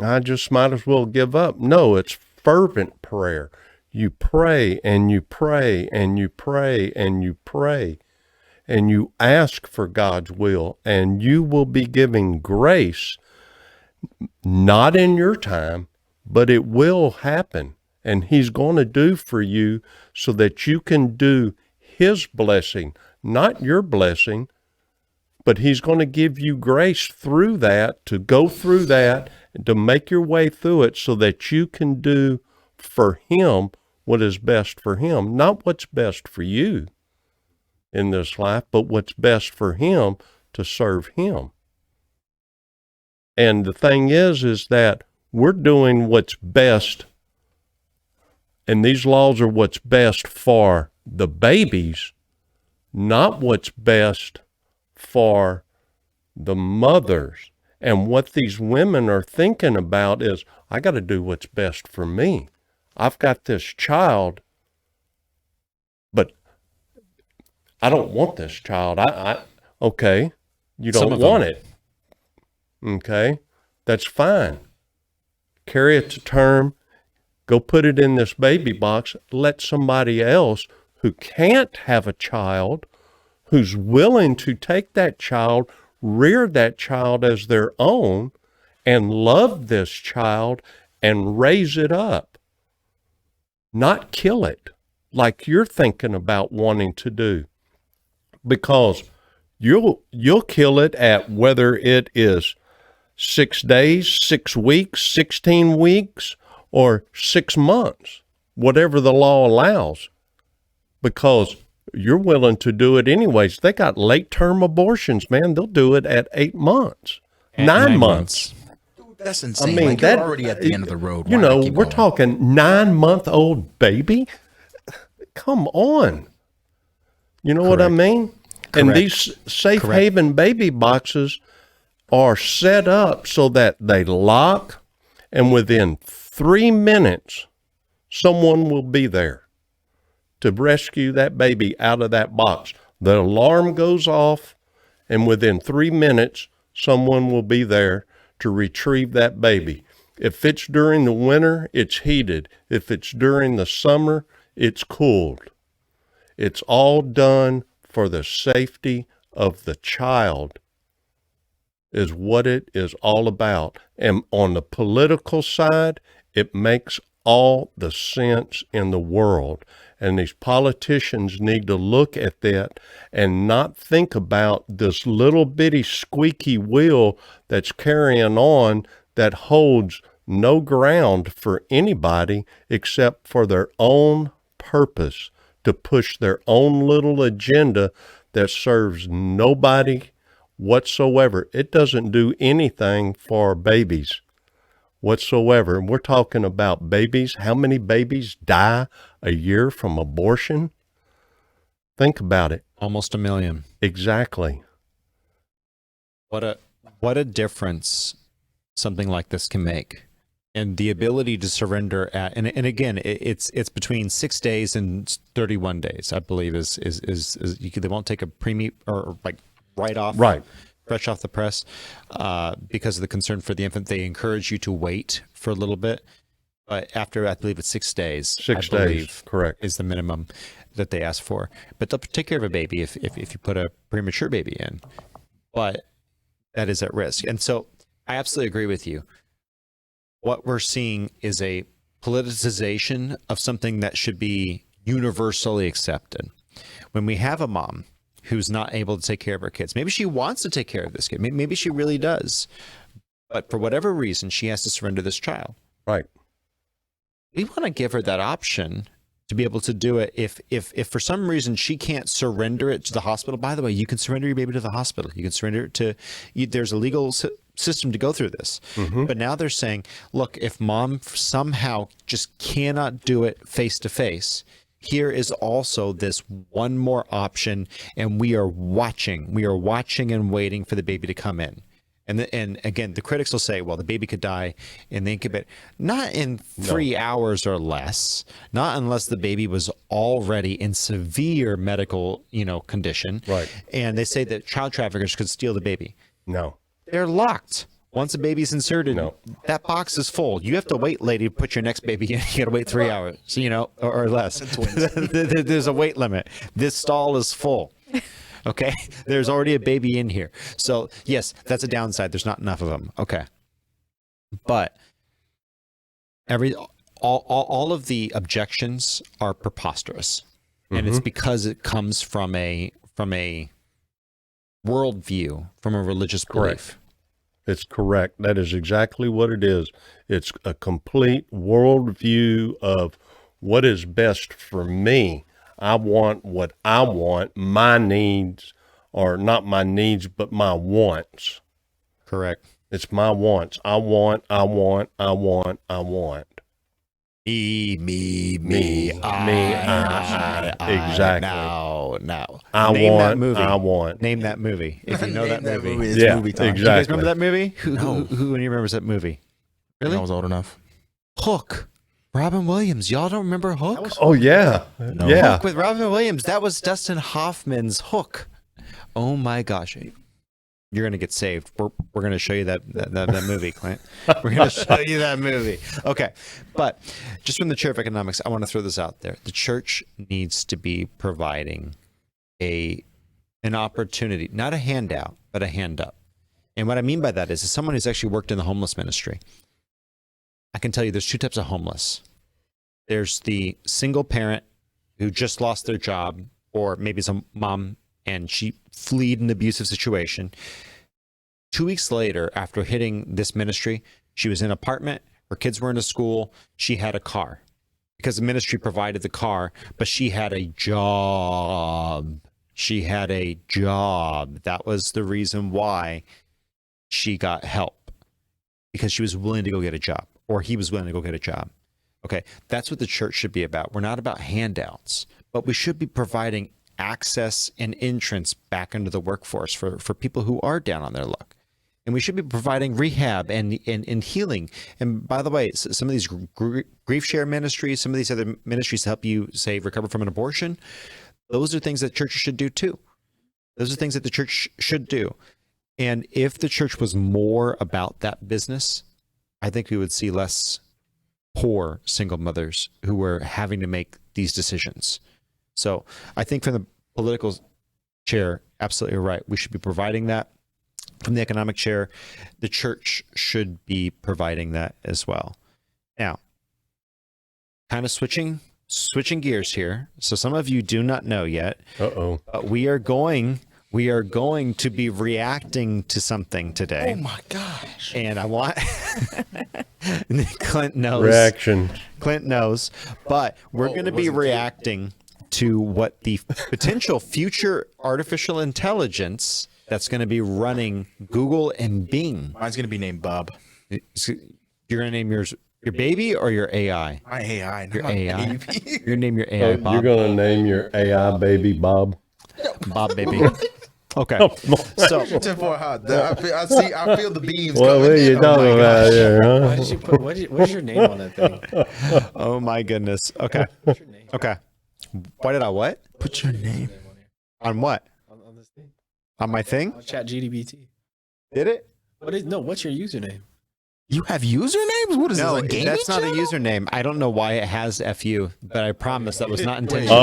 I just might as well give up. No, it's fervent prayer. You pray and you pray and you pray and you pray, and you ask for God's will, and you will be giving grace, not in your time, but it will happen. And he's going to do for you so that you can do his blessing, not your blessing, but he's going to give you grace through that, to go through that, and to make your way through it so that you can do for him what is best for him. Not what's best for you in this life, but what's best for him to serve him. And the thing is that we're doing what's best, and these laws are what's best for the babies, not what's best for the mothers. And what these women are thinking about is, I got to do what's best for me. I've got this child, but I don't want this child. Okay, you don't want it. Okay, that's fine. Carry it to term. Go put it in this baby box. Let somebody else who can't have a child, who's willing to take that child, rear that child as their own, and love this child and raise it up. Not kill it like you're thinking about wanting to do. Because you'll kill it at whether it is 6 days, 6 weeks, 16 weeks, or 6 months, whatever the law allows, because you're willing to do it anyways. They got late-term abortions, man. They'll do it at 8 months, 9 months. Dude, that's insane. I mean, like, you're already at the end of the road. You Why know, keep we're going? talking 9-month-old baby. Come on. You know what I mean? And these safe haven baby boxes are set up so that they lock, and within 3 minutes, someone will be there to rescue that baby out of that box. The alarm goes off, and within 3 minutes, someone will be there to retrieve that baby. If it's during the winter, it's heated. If it's during the summer, it's cooled. It's all done for the safety of the child, is what it is all about. And on the political side, it makes all the sense in the world. And these politicians need to look at that and not think about this little bitty squeaky wheel that's carrying on that holds no ground for anybody except for their own purpose, to push their own little agenda that serves nobody whatsoever. It doesn't do anything for babies whatsoever. And we're talking about babies. How many babies die a year from abortion? Think about it. Almost 1 million. Exactly. What a difference something like this can make. And the ability to surrender at, and again, it's between 6 days and 31 days, I believe, is they won't take a preemie or like right off, fresh off the press, because of the concern for the infant. They encourage you to wait for a little bit, but after, I believe it's 6 days. 6 days, correct, is the minimum that they ask for. But they'll take care of a baby if you put a premature baby in, but that is at risk. And so I absolutely agree with you. What we're seeing is a politicization of something that should be universally accepted. When we have a mom who's not able to take care of her kids, maybe she wants to take care of this kid, maybe she really does, but for whatever reason, she has to surrender this child. Right. We want to give her that option to be able to do it. If for some reason she can't surrender it to the hospital, by the way, you can surrender your baby to the hospital. You can surrender it to, there's a legal system to go through this. Mm-hmm. But now they're saying, look, if mom somehow just cannot do it face to face, here is also this one more option, and we are watching and waiting for the baby to come in. And again, the critics will say, well, the baby could die in the incubator. Not in 3 hours or less, not unless the baby was already in severe medical, condition. Right. And they say that child traffickers could steal the baby. No. They're locked. Once a baby's inserted, that box is full. You have to wait, lady, to put your next baby in. You got to wait 3 hours, or less. There's a wait limit. This stall is full. Okay, there's already a baby in here. So yes, that's a downside. There's not enough of them. Okay, but all of the objections are preposterous, and it's because it comes from a worldview from a religious belief. It's correct. That is exactly what it is. It's a complete worldview of what is best for me. I want what I want. My needs are not my needs, but my wants. Correct. It's my wants. I want. Me, Exactly. No. I Name want, that movie. I want. Name that movie. If you know that movie. It's Yeah, movie time. exactly. Do you guys remember that movie? Who remembers that movie? I was old enough. Hook. Robin Williams. Y'all don't remember Hook? Oh, yeah. No. Yeah. Hook with Robin Williams. That was Dustin Hoffman's Hook. Oh my gosh. You're going to get saved. We're going to show you that movie, Clint. We're going to show you that movie. Okay. But just from the chair of economics, I want to throw this out there. The church needs to be providing an opportunity, not a handout, but a hand up. And what I mean by that is, as someone who's actually worked in the homeless ministry, I can tell you there's two types of homeless. There's the single parent who just lost their job, or maybe it's a mom and she fled an abusive situation. 2 weeks later, after hitting this ministry, she was in an apartment, her kids were in a school, she had a car because the ministry provided the car, but she had a job. She had a job. That was the reason why she got help, because she was willing to go get a job, or he was willing to go get a job. Okay, that's what the church should be about. We're not about handouts, but we should be providing access and entrance back into the workforce for people who are down on their luck. And we should be providing rehab and healing. And by the way, some of these grief share ministries, some of these other ministries help you, say, recover from an abortion. Those are things that churches should do too. Those are things that the church should do. And if the church was more about that business, I think we would see less poor single mothers who were having to make these decisions. So I think from the political chair, absolutely right. We should be providing that. From the economic chair, the church should be providing that as well. Now, kind of switching gears here. So some of you do not know yet. But we are going to be reacting to something today. Oh my gosh. And I want Clint knows. Reaction. Clint knows, but we're going to be reacting to what the potential future artificial intelligence that's going to be running Google and Bing. Mine's gonna be named Bob. You're going to name yours your baby or your AI? My AI. Your not my AI. baby. You're going to name your AI Bob. You're going to name your AI baby Bob? Bob baby. Okay. So 10-4 hot. I feel the beams. What are you talking about here, huh? Why did you put? What's your name on that thing? oh my goodness. Okay. What's your name? Okay. Why did I what? Put your name. On what? On this thing. On my thing? On ChatGPT. Did it? What's your username? You have usernames? What is No, this? A gaming that's not a channel? username. I don't know why it has FU, but I promise that was not intentional.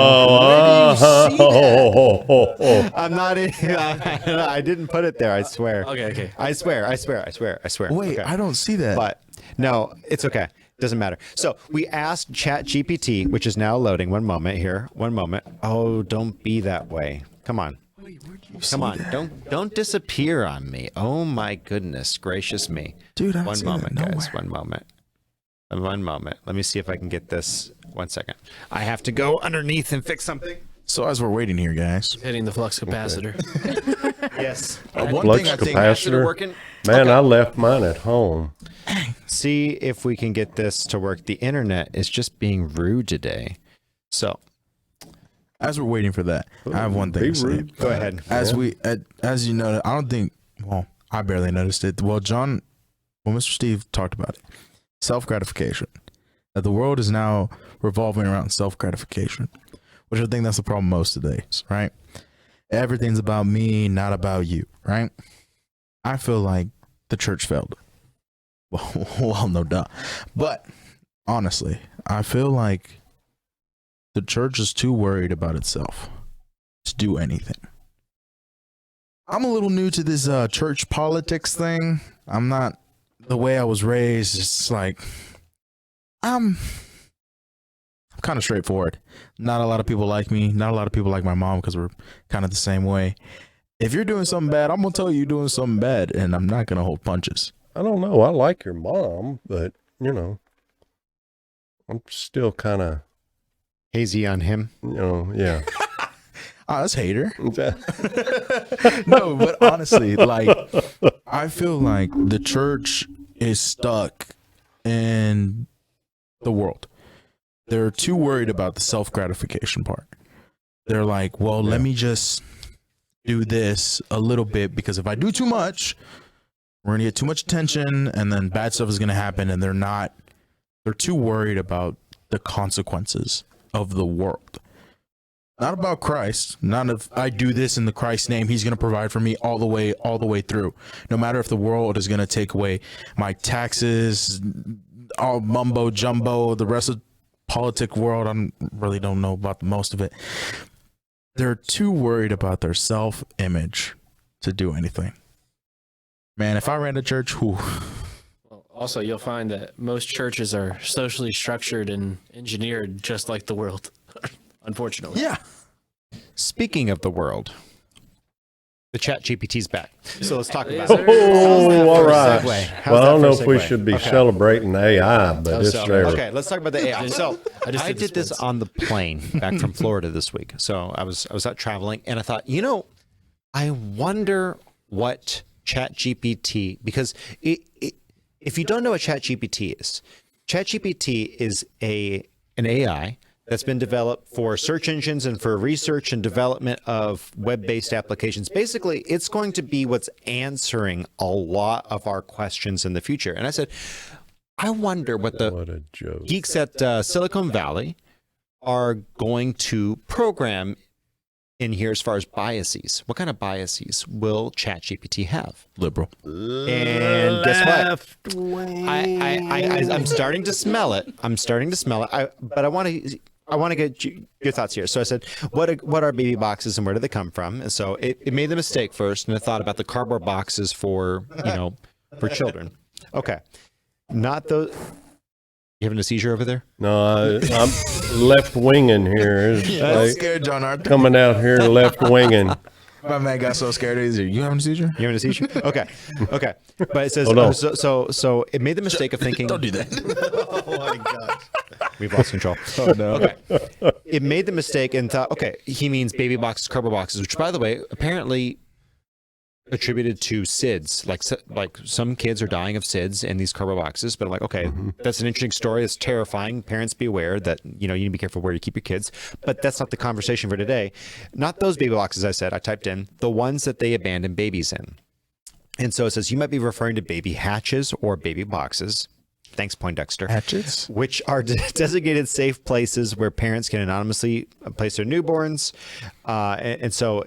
I'm not in. I didn't put it there. I swear. Okay. I swear. Wait, Okay. I don't see that. But no, it's okay. Doesn't matter. So we asked ChatGPT, which is now loading. One moment here. One moment. Oh, don't be that way. Come on. Come on. Don't disappear on me. Oh my goodness gracious me. Dude, I don't One see moment, that guys. nowhere. One moment. One moment. Let me see if I can get this. 1 second. I have to go underneath and fix something. So as we're waiting here, guys, Hitting the flux capacitor. Yes. one Flux thing I think capacitor. Working. Man, I left mine at home. See if we can get this to work. The internet is just being rude today. So as we're waiting for that, I have one thing to say. go ahead. As you know, I don't think. Well, I barely noticed it. Well, Mr. Steve talked about it. Self gratification. That the world is now revolving around self gratification, which I think that's the problem most today. Right? Everything's about me, not about you. Right? I feel like the church failed. Well, no doubt. But honestly, I feel like the church is too worried about itself to do anything. I'm a little new to this church politics thing. I'm not the way I was raised. It's like I'm kind of straightforward. Not a lot of people like me. Not a lot of people like my mom because we're kind of the same way. If you're doing something bad, I'm gonna tell you you're doing something bad, and I'm not gonna hold punches. I don't know. I like your mom, but I'm still kind of, Hazy on him. yeah. That's hater. No, but honestly, like, I feel like the church is stuck in the world. They're too worried about the self-gratification part. They're like, well, let me just do this a little bit, because if I do too much, we're gonna get too much attention, and then bad stuff is gonna happen. And they're too worried about the consequences of the world. Not about Christ. Not if I do this in the Christ name, he's going to provide for me all the way through. No matter if the world is going to take away my taxes, all mumbo jumbo, the rest of the politic world, I really don't know about most of it. They're too worried about their self-image to do anything. Man, if I ran a church, whew. Well, also, you'll find that most churches are socially structured and engineered just like the world, unfortunately. Yeah. Speaking of the world, the chat GPT's back. So let's talk about Is it. Oh, all right. segue? How's Well, I that don't know for a if we segue? should be Okay. celebrating AI, but it's there. Okay, let's talk about the AI. So I just I did did this sports. on the plane back from Florida this week. So I was out traveling, and I thought, I wonder what ChatGPT, because if you don't know what ChatGPT is an AI that's been developed for search engines and for research and development of web-based applications. Basically, it's going to be what's answering a lot of our questions in the future. And I said, I wonder what the What a joke. geeks at Silicon Valley are going to program in here as far as biases. What kind of biases will ChatGPT have? Liberal. And guess what? Left wing. I'm starting to smell it. But I want to get your thoughts here. So I said, what are baby boxes and where do they come from? And so it made the mistake first, and it thought about the cardboard boxes for for children. Okay, not those. You having a seizure over there? No, I'm left winging here. It's I'm like scared, John Arthur. coming out here left winging. My man got so scared. He's like, you having a seizure? You having a seizure? Okay. But it says Hold on. so it made the mistake of thinking. Don't do that. Oh my gosh. We've lost control. Oh, no. Okay. It made the mistake and thought, okay, he means baby boxes, cardboard boxes, which, by the way, apparently attributed to SIDS. Like some kids are dying of SIDS in these cardboard boxes. But I'm like, okay, that's an interesting story. It's terrifying. Parents, be aware that you need to be careful where you keep your kids. But that's not the conversation for today. Not those baby boxes. I said I typed in the ones that they abandon babies in. And so it says you might be referring to baby hatches or baby boxes. Thanks, Poindexter. Hatchets? Which are designated safe places where parents can anonymously place their newborns. And so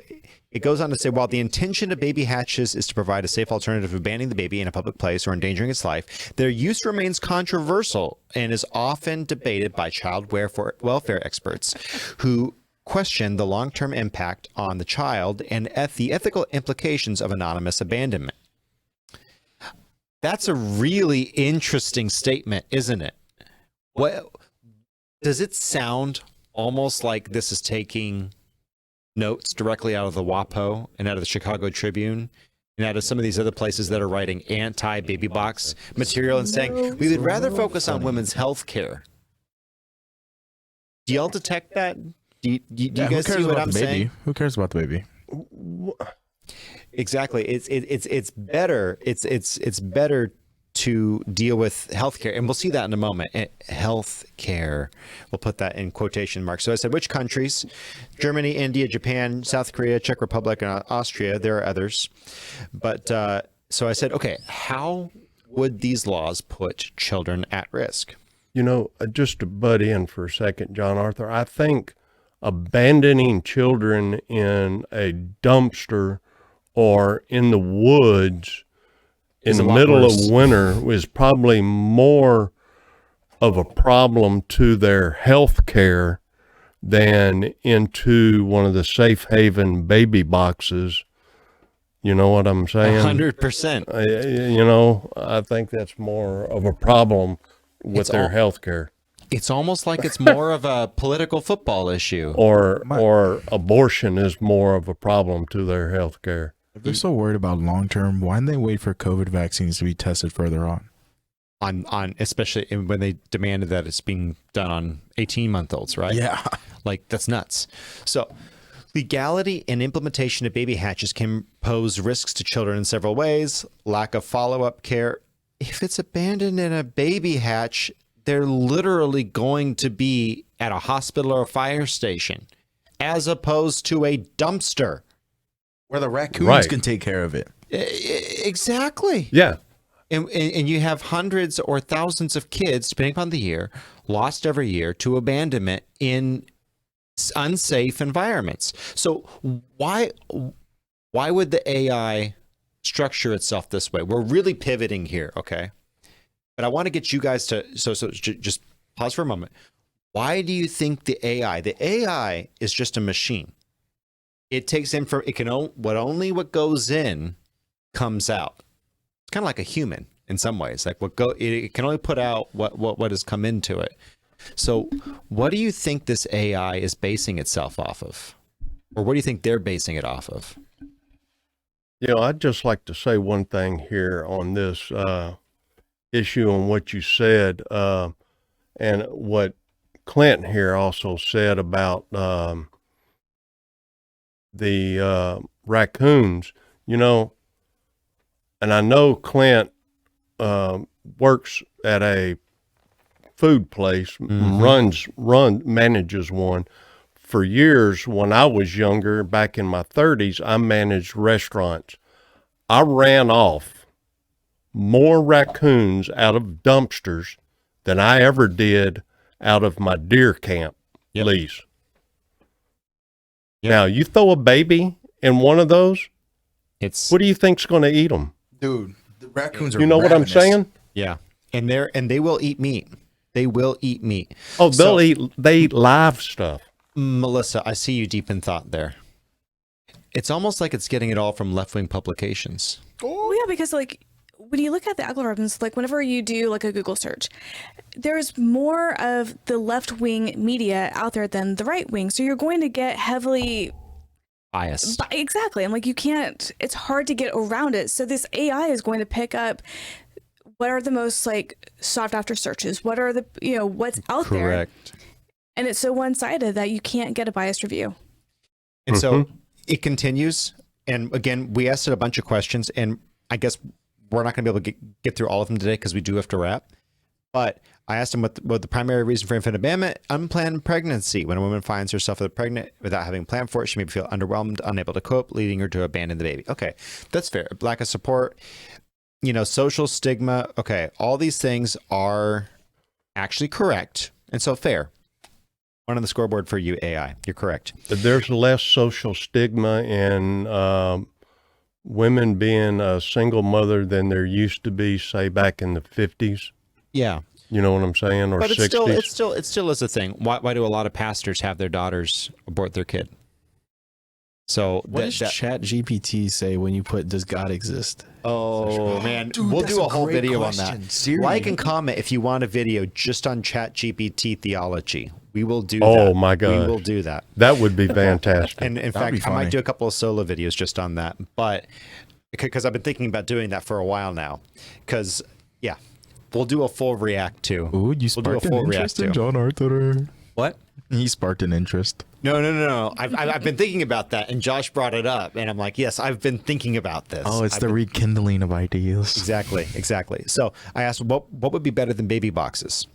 it goes on to say, while the intention of baby hatches is to provide a safe alternative to abandoning the baby in a public place or endangering its life, their use remains controversial and is often debated by child welfare experts who question the long-term impact on the child and the ethical implications of anonymous abandonment. That's a really interesting statement, isn't it? What does it sound almost like this is taking notes directly out of the WAPO and out of the Chicago Tribune and out of some of these other places that are writing anti-baby box material and saying, we would rather focus on women's health care. Do y'all detect that? Do you guys see what I'm saying? Who cares about the baby? Exactly. It's better. It's better to deal with healthcare, and we'll see that in a moment. Healthcare. We'll put that in quotation marks. So I said, which countries? Germany, India, Japan, South Korea, Czech Republic, and Austria. There are others, but so I said, okay, how would these laws put children at risk? Just to butt in for a second, John Arthur, I think abandoning children in a dumpster or in the woods in the middle of winter is probably more of a problem to their health care than into one of the safe haven baby boxes. You know what I'm saying? 100%. I think that's more of a problem with their health care. It's almost like it's more of a political football issue. or abortion is more of a problem to their health care. If they're so worried about long term, why didn't they wait for COVID vaccines to be tested further on? On especially when they demanded that it's being done on 18-month-olds, right? Yeah. Like, that's nuts. So legality and implementation of baby hatches can pose risks to children in several ways. Lack of follow-up care. If it's abandoned in a baby hatch, they're literally going to be at a hospital or a fire station, as opposed to a dumpster. Where the raccoons Right. can take care of it. Exactly. Yeah. And you have hundreds or thousands of kids, depending upon the year, lost every year to abandonment in unsafe environments. So why would the AI structure itself this way? We're really pivoting here, okay? But I want to get you guys to just pause for a moment. Why do you think the AI is just a machine? It takes in from what goes in comes out. It's kind of like a human in some ways. Like it can only put out what has come into it. So what do you think this AI is basing itself off of? Or what do you think they're basing it off of? I'd just like to say one thing here on this issue and what you said, and what Clint here also said about the raccoons, and I know Clint works at a food place, manages one. For years, when I was younger, back in my 30s, I managed restaurants. I ran off more raccoons out of dumpsters than I ever did out of my deer camp lease. Yep. Now, you throw a baby in one of those, It's what do you think's going to eat them? Dude, the raccoons are You know what I'm ravenous. saying? yeah. And they will eat meat. They will eat meat. Oh, So- they eat live stuff. Melissa, I see you deep in thought there. It's almost like it's getting it all from left-wing publications. Well, yeah, because like when you look at the algorithms, like whenever you do like a Google search, there's more of the left-wing media out there than the right-wing. So you're going to get heavily Biased. exactly. And like it's hard to get around it. So this AI is going to pick up what are the most like sought after searches, what are the what's out there. Correct. And it's so one-sided that you can't get a biased review. And so it continues. And again, we asked it a bunch of questions, and I guess we're not going to be able to get through all of them today because we do have to wrap. But I asked him what the primary reason for infant abandonment: unplanned pregnancy. When a woman finds herself pregnant without having planned for it, she may feel underwhelmed, unable to cope, leading her to abandon the baby. Okay, that's fair. Lack of support, social stigma. Okay, all these things are actually correct, and so fair. One on the scoreboard for you, AI. You're correct. There's less social stigma in women being a single mother than there used to be, say, back in the 50s. Yeah. You know what I'm saying? Or But 60s. it still is a thing. Why do a lot of pastors have their daughters abort their kid? So What does Chat GPT say when you put "Does God exist"? oh man, Dude, we'll that's do a a whole great video question. on that. Seriously. Like and comment if you want a video just on Chat GPT theology. We will do that. Oh, my We gosh. will do that. That would be fantastic. And in That'd be fact, I might funny. do a couple of solo videos just on that. But because I've been thinking about doing that for a while now. Because yeah, we'll do a full react to. Ooh, you We'll do a sparked full an interest in react to. John Arthur. What? He sparked an interest. No. I've been thinking about that, and Josh brought it up, and I'm like, yes, I've been thinking about this. Oh, it's I've the been- rekindling of ideas. Exactly. So I asked, what would be better than baby boxes?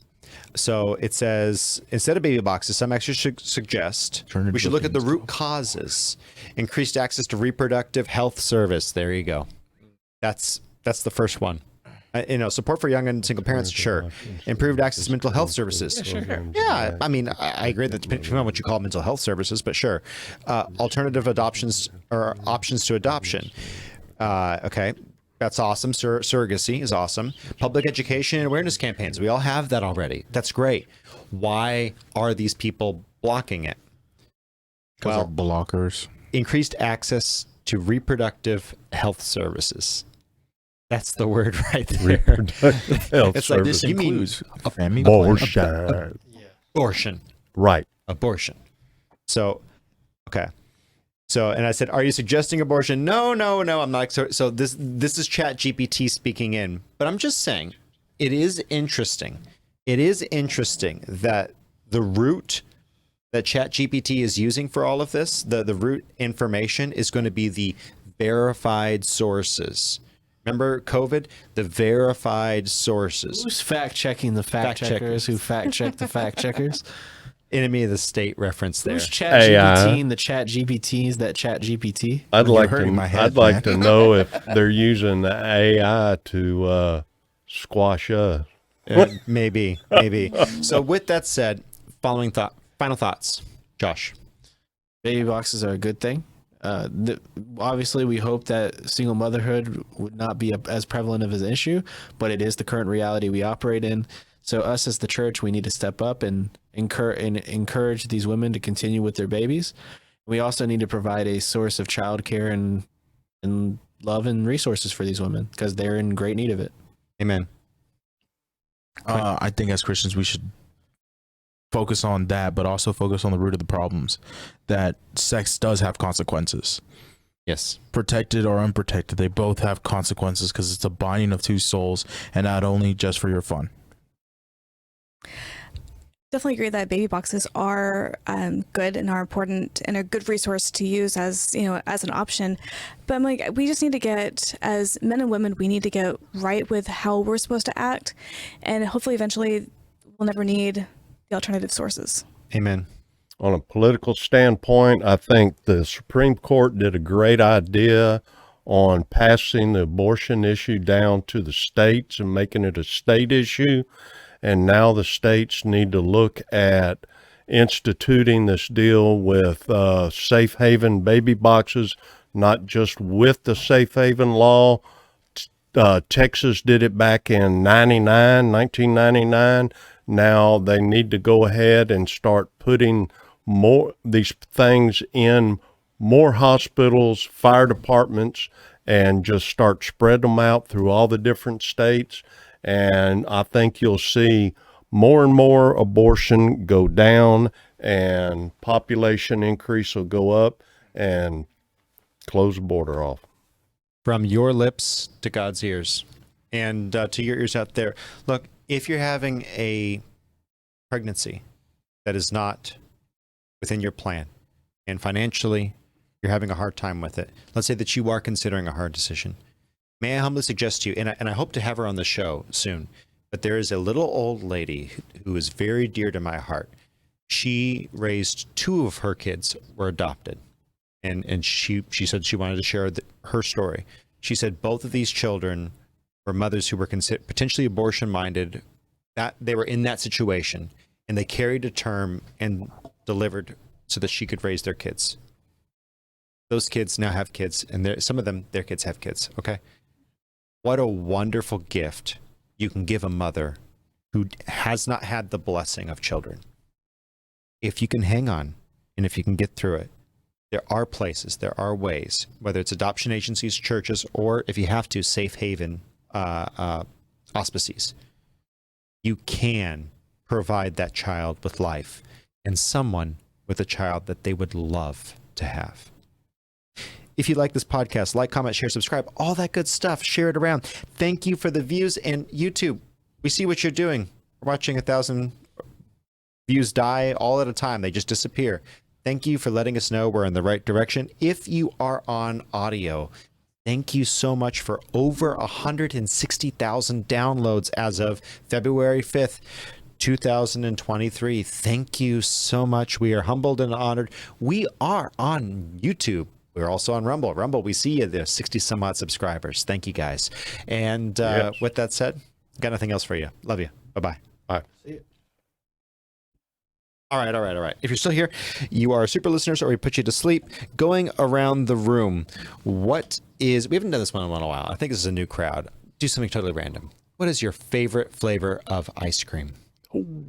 So it says, instead of baby boxes, some experts suggest Turn we should into look at the things. root causes. Increased access to reproductive health service. There you go. That's the first one. Support for young and single parents, sure. Improved access to mental health services. Yeah, I mean, I agree that depending on what you call mental health services, but sure. Alternative adoptions or options to adoption. Okay, that's awesome. Surrogacy is awesome. Public education and awareness campaigns. We all have that already. That's great. Why are these people blocking it? Because Well, they're blockers. increased access to reproductive health services. That's the word right there. Health It's like service. this. You mean Includes family Bullshit. Abortion. Right. Abortion. So, okay. So, and I said, "Are you suggesting abortion?" No, no, no. I'm not. So this is Chat GPT speaking in, but I'm just saying, it is interesting. It is interesting that the root that Chat GPT is using for all of this, the root information is going to be the verified sources. Remember COVID? The verified sources. Who's fact checking the fact checkers who fact check the fact checkers? Enemy of the state reference there. Who's Chat AI. GPT and the Chat GPTs that Chat GPT? I'd You're like hurting to. my head, I'd like man. to know if they're using the AI to squash us. Maybe. So with that said, final thoughts, Josh. Baby boxes are a good thing. Obviously, we hope that single motherhood would not be as prevalent of an issue, but it is the current reality we operate in. So us as the church, we need to step up and encourage these women to continue with their babies. We also need to provide a source of childcare and love and resources for these women because they're in great need of it. Amen. I think as Christians, we should focus on that, but also focus on the root of the problems, that sex does have consequences. Yes. Protected or unprotected, they both have consequences because it's a binding of two souls and not only just for your fun. Definitely agree that baby boxes are good and are important and a good resource to use as an option. But I'm like, we just need to get, as men and women, we need to get right with how we're supposed to act, and hopefully eventually we'll never need the alternative sources. Amen. On a political standpoint, I think the Supreme Court did a great idea on passing the abortion issue down to the states and making it a state issue. And now the states need to look at instituting this deal with safe haven baby boxes, not just with the safe haven law. Texas did it back in 1999. Now they need to go ahead and start putting more these things in more hospitals, fire departments, and just start spread them out through all the different states. And I think you'll see more and more abortion go down and population increase will go up and close the border off. From your lips to God's ears, and to your ears out there. Look, if you're having a pregnancy that is not within your plan, and financially you're having a hard time with it, let's say that you are considering a hard decision, may I humbly suggest to you, and I hope to have her on the show soon, but there is a little old lady who is very dear to my heart. She raised 2 of her kids were adopted. And she said she wanted to share her story. She said both of these children were mothers who were potentially abortion-minded, that they were in that situation, and they carried to term and delivered so that she could raise their kids. Those kids now have kids, and some of them, their kids have kids, okay? What a wonderful gift you can give a mother who has not had the blessing of children. If you can hang on, and if you can get through it, there are places, there are ways, whether it's adoption agencies, churches, or if you have to, safe haven auspices. You can provide that child with life and someone with a child that they would love to have. If you like this podcast, like, comment, share, subscribe, all that good stuff. Share it around. Thank you for the views. And YouTube, we see what you're doing. We're watching 1,000 views die all at a time. They just disappear. Thank you for letting us know we're in the right direction. If you are on audio, thank you so much for over 160,000 downloads as of February 5th, 2023. Thank you so much. We are humbled and honored. We are on YouTube. We're also on Rumble. Rumble, we see you there, 60 some odd subscribers. Thank you guys. And Yes. With that said, got nothing else for you. Love you. Bye-bye. Bye. See you. All right. If you're still here, you are super listeners, or we put you to sleep. Going around the room, we haven't done this one in a while. I think this is a new crowd. Do something totally random. What is your favorite flavor of ice cream?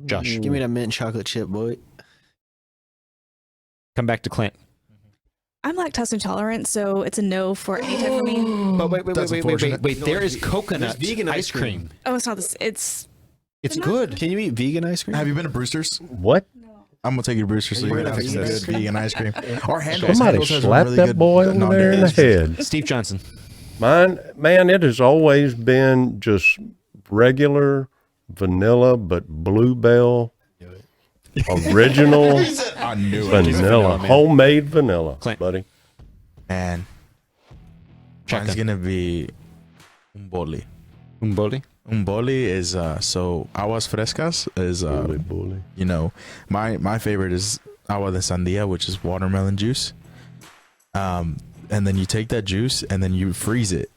Josh, Give me that mint chocolate chip, boy. come back to Clint. I'm lactose intolerant, so it's a no for any type for me. But wait. That's unfortunate. There is coconut There's vegan ice cream. Oh, it's not this. It's It's good. Can you eat vegan ice cream? Have you been to Brewster's? What? I'm gonna take you to Brewster's so you We're can gonna have have some vegan good ice vegan ice cream. Or Handles. Somebody Handles has a slap really that good boy over there in the non-dairy. head. Steve Johnson. Mine, man, it has always been just regular vanilla, but Bluebell original I knew it. vanilla, homemade vanilla, Clint. buddy. And mine's gonna be umboli. Umboli. Umboli is so aguas frescas is Bully. you know, my favorite is agua de sandia, which is watermelon juice. And then you take that juice and then you freeze it,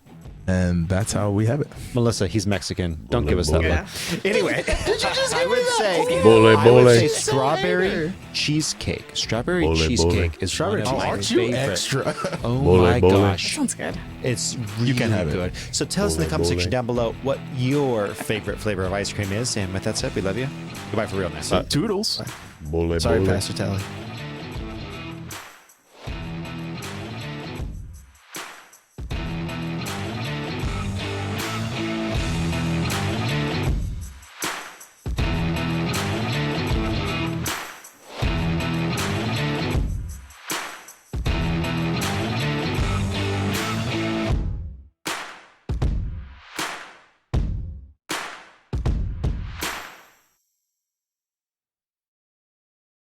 and that's how we have it. Melissa, he's Mexican. Don't give us that Yeah. look. Anyway, I would say Bully, I would say bully. strawberry cheesecake. Strawberry Bully, cheesecake bully. is Strawberry one of my Aren't you favorite. extra? Oh Bully, my bully. gosh. Sounds good. It's really can have it. good. So tell us in the Bully, comment section bully. down below what your favorite flavor of ice cream is. And with that said, we love you. Goodbye for real now. Toodles. Bully, Sorry, bully. Pastor Tally.